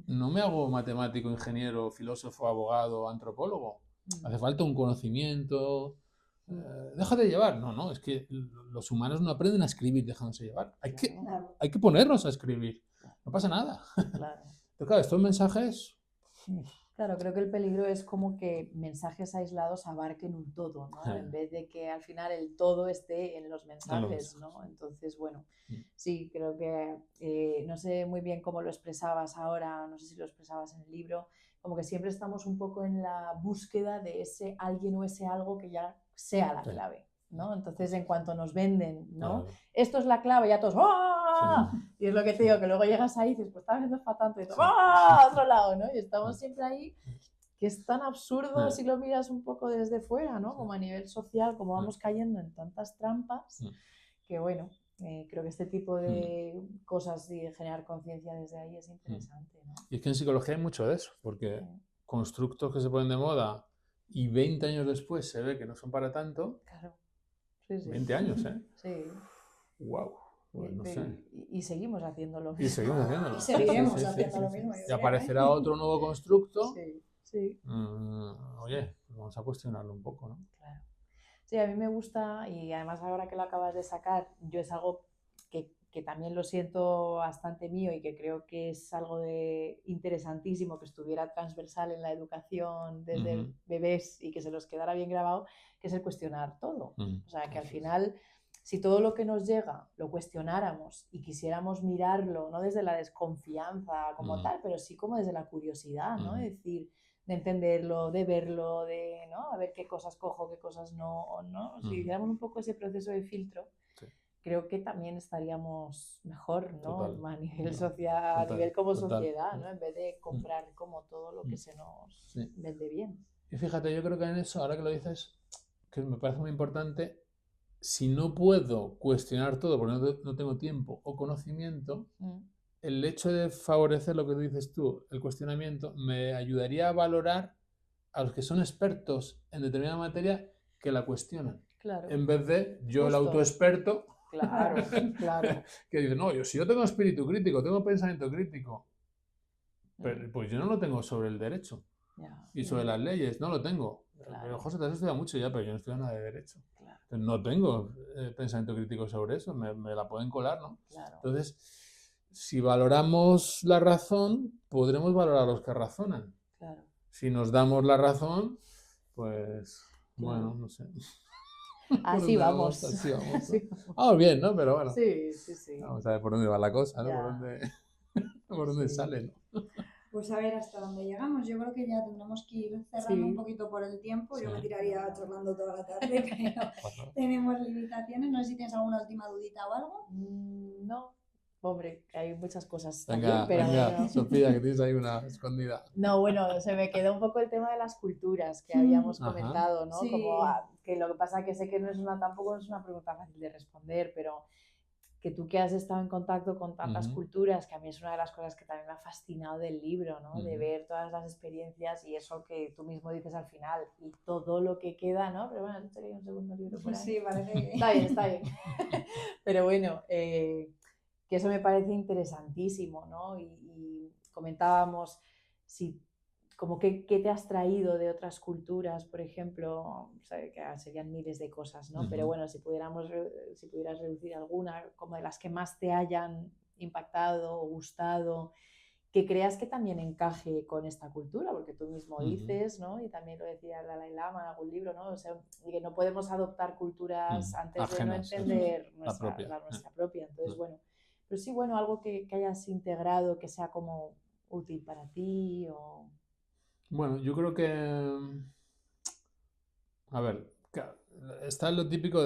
no me hago matemático, ingeniero, filósofo, abogado, antropólogo. Hace falta un conocimiento. Déjate de llevar. No, es que los humanos no aprenden a escribir dejándose llevar. Hay que ponernos a escribir. No pasa nada. Claro. Pero claro, estos mensajes... Claro, creo que el peligro es como que mensajes aislados abarquen un todo, ¿no? En vez de que al final el todo esté en los mensajes, ¿no? Entonces, bueno, sí, creo que no sé muy bien cómo lo expresabas ahora, no sé si lo expresabas en el libro, como que siempre estamos un poco en la búsqueda de ese alguien o ese algo que ya sea la clave, ¿no? Entonces, en cuanto nos venden, ¿no? Claro. Esto es la clave, ya todos ¡ah! Sí. Y es lo que te digo, que luego llegas ahí y dices, pues estaba haciendo fatal, y dices, ¡ah! A otro lado, ¿no? Y estamos siempre ahí, que es tan absurdo si lo miras un poco desde fuera, ¿no? Como a nivel social, como vamos cayendo en tantas trampas, que bueno, creo que este tipo de cosas y de generar conciencia desde ahí es interesante, ¿no? Y es que en psicología hay mucho de eso, porque constructos que se ponen de moda y 20 años después se ve que no son para tanto. Claro. Sí. 20 años, ¿eh? Sí. Wow. Pues no sé. Y seguimos haciendo lo mismo. Y seguimos haciéndolo. Y seguiremos haciendo lo mismo. Y aparecerá otro nuevo constructo. Sí. Oye, vamos a cuestionarlo un poco, ¿no? Claro. Sí, a mí me gusta, y además ahora que lo acabas de sacar, yo es algo que que también lo siento bastante mío y que creo que es algo interesantísimo que estuviera transversal en la educación desde bebés y que se los quedara bien grabado, que es el cuestionar todo. O sea, que al final, si todo lo que nos llega lo cuestionáramos y quisiéramos mirarlo, no desde la desconfianza como tal, pero sí como desde la curiosidad, ¿no? Es decir, de entenderlo, de verlo, de, ¿no? A ver qué cosas cojo, qué cosas no, ¿no? Si hiciéramos un poco ese proceso de filtro, creo que también estaríamos mejor, ¿no? A nivel social, a nivel como sociedad, ¿no? En vez de comprar como todo lo que se nos vende bien. Y fíjate, yo creo que en eso, ahora que lo dices, que me parece muy importante, si no puedo cuestionar todo porque no tengo tiempo o conocimiento, el hecho de favorecer lo que tú dices tú, el cuestionamiento, me ayudaría a valorar a los que son expertos en determinada materia que la cuestionan. Claro. En vez de yo, el autoexperto, claro, claro, que dice, no, si yo tengo espíritu crítico, tengo pensamiento crítico, pero, pues yo no lo tengo sobre el derecho. Y sobre las leyes, no lo tengo. Claro. Pero José, te has estudiado mucho ya, pero yo no estudio nada de derecho. Claro. Entonces, no tengo pensamiento crítico sobre eso, me la pueden colar, ¿no? Claro. Entonces, si valoramos la razón, podremos valorar a los que razonan. Claro. Si nos damos la razón, pues, claro. bueno, no sé. Así vamos. Así vamos, ¿no? Así vamos. Vamos bien, ¿no? Pero bueno. Sí, sí, sí. Vamos a ver por dónde va la cosa, ¿no? Ya. Por dónde sale, ¿no? Pues a ver hasta dónde llegamos. Yo creo que ya tendremos que ir cerrando un poquito por el tiempo. Yo me tiraría charlando toda la tarde, pero tenemos limitaciones. No sé si tienes alguna última dudita o algo. No, hombre, que hay muchas cosas venga, también, pero venga, bueno. Sofía, que tienes ahí una escondida. No, bueno, se me quedó un poco el tema de las culturas que habíamos comentado, ¿no? Sí. Como que lo que pasa que sé que tampoco es una pregunta fácil de responder, pero que tú que has estado en contacto con tantas culturas, que a mí es una de las cosas que también me ha fascinado del libro, ¿no? De ver todas las experiencias y eso que tú mismo dices al final y todo lo que queda, ¿no? Pero bueno, esto sería un segundo libro por ahí. Sí, parece que... Está bien. Pero bueno, que eso me parece interesantísimo, ¿no? Y comentábamos si como qué te has traído de otras culturas, por ejemplo, o sea, que serían miles de cosas, ¿no? Pero bueno, si pudieras reducir alguna, como de las que más te hayan impactado o gustado, que creas que también encaje con esta cultura, porque tú mismo dices, ¿no? Y también lo decía el Dalai Lama en algún libro, ¿no? O sea, que no podemos adoptar culturas antes ajenas, de no entender nuestra propia. Entonces, bueno, pero sí, bueno, algo que hayas integrado, que sea como útil para ti o... Bueno, yo creo que, a ver, está lo típico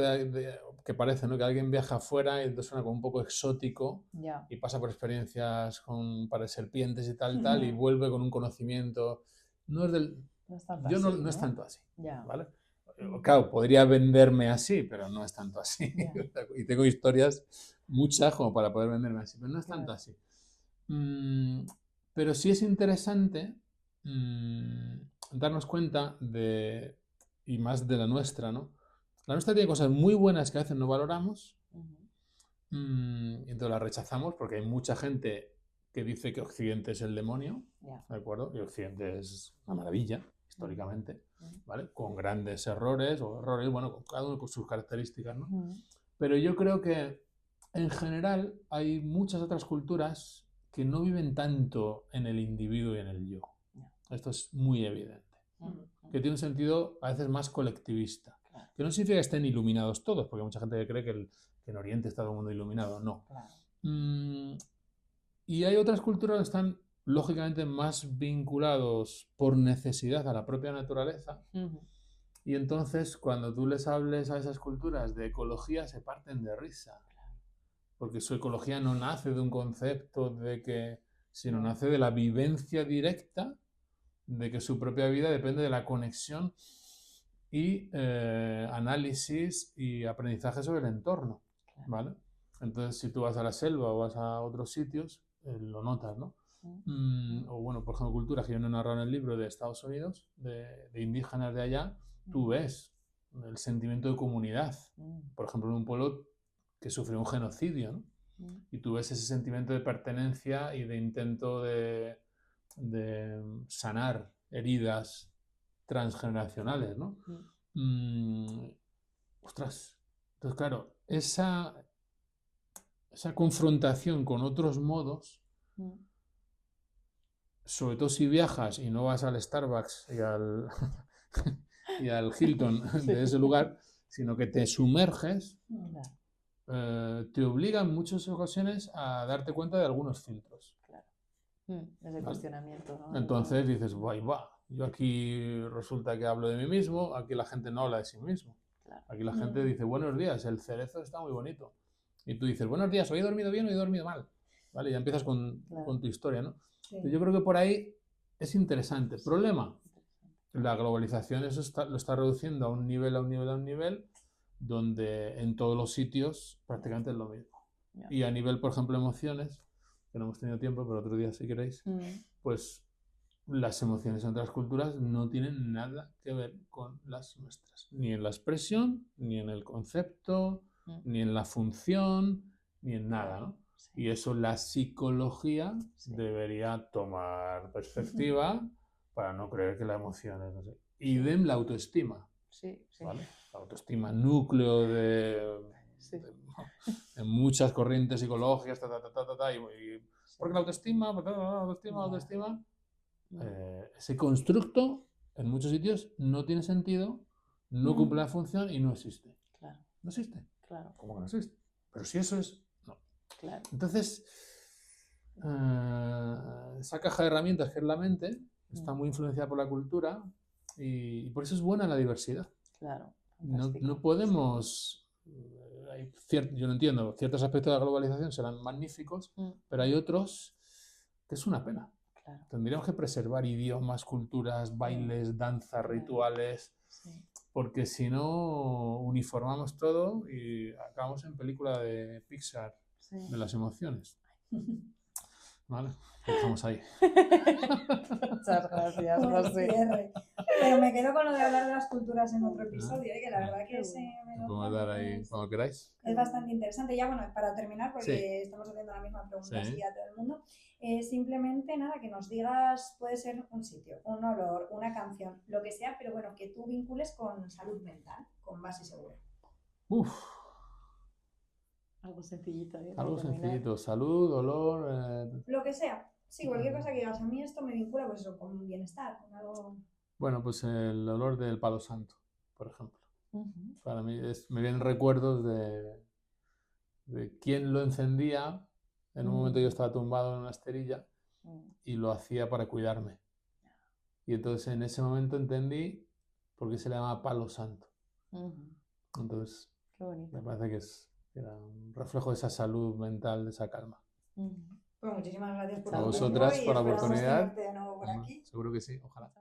que parece, ¿no? Que alguien viaja afuera y entonces suena como un poco exótico y pasa por experiencias con pares serpientes y tal, y vuelve con un conocimiento. No es del... No es tanto yo así, no es tanto así, Ya. ¿vale? Claro, podría venderme así, pero no es tanto así. Y tengo historias muchas como para poder venderme así, pero no es tanto así. Pero sí es interesante darnos cuenta de, y más de la nuestra, ¿no? La nuestra tiene cosas muy buenas que a veces no valoramos y entonces las rechazamos porque hay mucha gente que dice que Occidente es el demonio, ¿de acuerdo? Y Occidente es una maravilla, históricamente, ¿vale? Con grandes errores o errores, bueno, cada uno con sus características, ¿no? Pero yo creo que en general hay muchas otras culturas que no viven tanto en el individuo y en el yo. Esto es muy evidente. Que tiene un sentido a veces más colectivista. Que no significa que estén iluminados todos, porque hay mucha gente que cree que en Oriente está todo el mundo iluminado. No. Y hay otras culturas que están lógicamente más vinculados por necesidad a la propia naturaleza. Y entonces cuando tú les hables a esas culturas de ecología se parten de risa. Porque su ecología no nace de un concepto sino nace de la vivencia directa de que su propia vida depende de la conexión y análisis y aprendizaje sobre el entorno, ¿vale? Entonces, si tú vas a la selva o vas a otros sitios, lo notas, ¿no? O bueno, por ejemplo, culturas que yo no he narrado en el libro de Estados Unidos, de indígenas de allá, tú ves el sentimiento de comunidad. Por ejemplo, en un pueblo que sufrió un genocidio, ¿no? Y tú ves ese sentimiento de pertenencia y de intento de sanar heridas transgeneracionales, ¿no? Ostras. Entonces, claro, esa confrontación con otros modos, sobre todo si viajas y no vas al Starbucks y al Hilton de ese lugar, sino que te sumerges, te obliga en muchas ocasiones a darte cuenta de algunos filtros. Ese cuestionamiento, ¿no? Entonces dices, yo aquí resulta que hablo de mí mismo, aquí la gente no habla de sí mismo. Aquí la gente dice, buenos días, el cerezo está muy bonito. Y tú dices, buenos días, ¿hoy he dormido bien o he dormido mal? ¿Vale? Y ya empiezas con tu historia, ¿no? Sí. Yo creo que por ahí es interesante. Problema, la globalización eso lo está reduciendo a un nivel, donde en todos los sitios prácticamente es lo mismo. Y a nivel, por ejemplo, emociones, que no hemos tenido tiempo, pero otro día si queréis, pues las emociones en otras culturas no tienen nada que ver con las nuestras. Ni en la expresión, ni en el concepto, ni en la función, ni en nada, ¿no? Y eso la psicología debería tomar perspectiva para no creer que la emoción es, no sé. Idem la autoestima. ¿Vale? La autoestima, núcleo de muchas corrientes psicológicas, porque la autoestima, ese constructo en muchos sitios no tiene sentido, no cumple la función y no existe. No existe. ¿Cómo que no existe? Pero si eso es... No. Entonces, esa caja de herramientas que es la mente está muy influenciada por la cultura y por eso es buena la diversidad. No podemos... yo no entiendo, ciertos aspectos de la globalización serán magníficos, pero hay otros que es una pena. Tendríamos que preservar idiomas, culturas, bailes, danzas, rituales, porque si no uniformamos todo y acabamos en película de Pixar de las emociones. Vale, lo dejamos ahí. Muchas gracias, José. Pero me quedo con lo de hablar de las culturas en otro episodio, que la verdad que me podemos dar ahí cuando queráis. Es bastante interesante. Ya bueno, para terminar, porque estamos haciendo la misma pregunta así a todo el mundo, simplemente nada, que nos digas, puede ser un sitio, un olor, una canción, lo que sea, pero bueno, que tú vincules con salud mental, con base segura. Algo sencillito. Algo sencillito, salud, olor... Lo que sea. Sí, cualquier cosa que digas, a mí esto me vincula pues eso, con un bienestar, con algo... Bueno, pues el olor del palo santo, por ejemplo. Para mí me vienen recuerdos de quién lo encendía. En un momento yo estaba tumbado en una esterilla y lo hacía para cuidarme. Y entonces en ese momento entendí por qué se le llama palo santo. Entonces, me parece que era un reflejo de esa salud mental, de esa calma. Pues muchísimas gracias por a vosotras por la oportunidad. Seguro que sí, ojalá.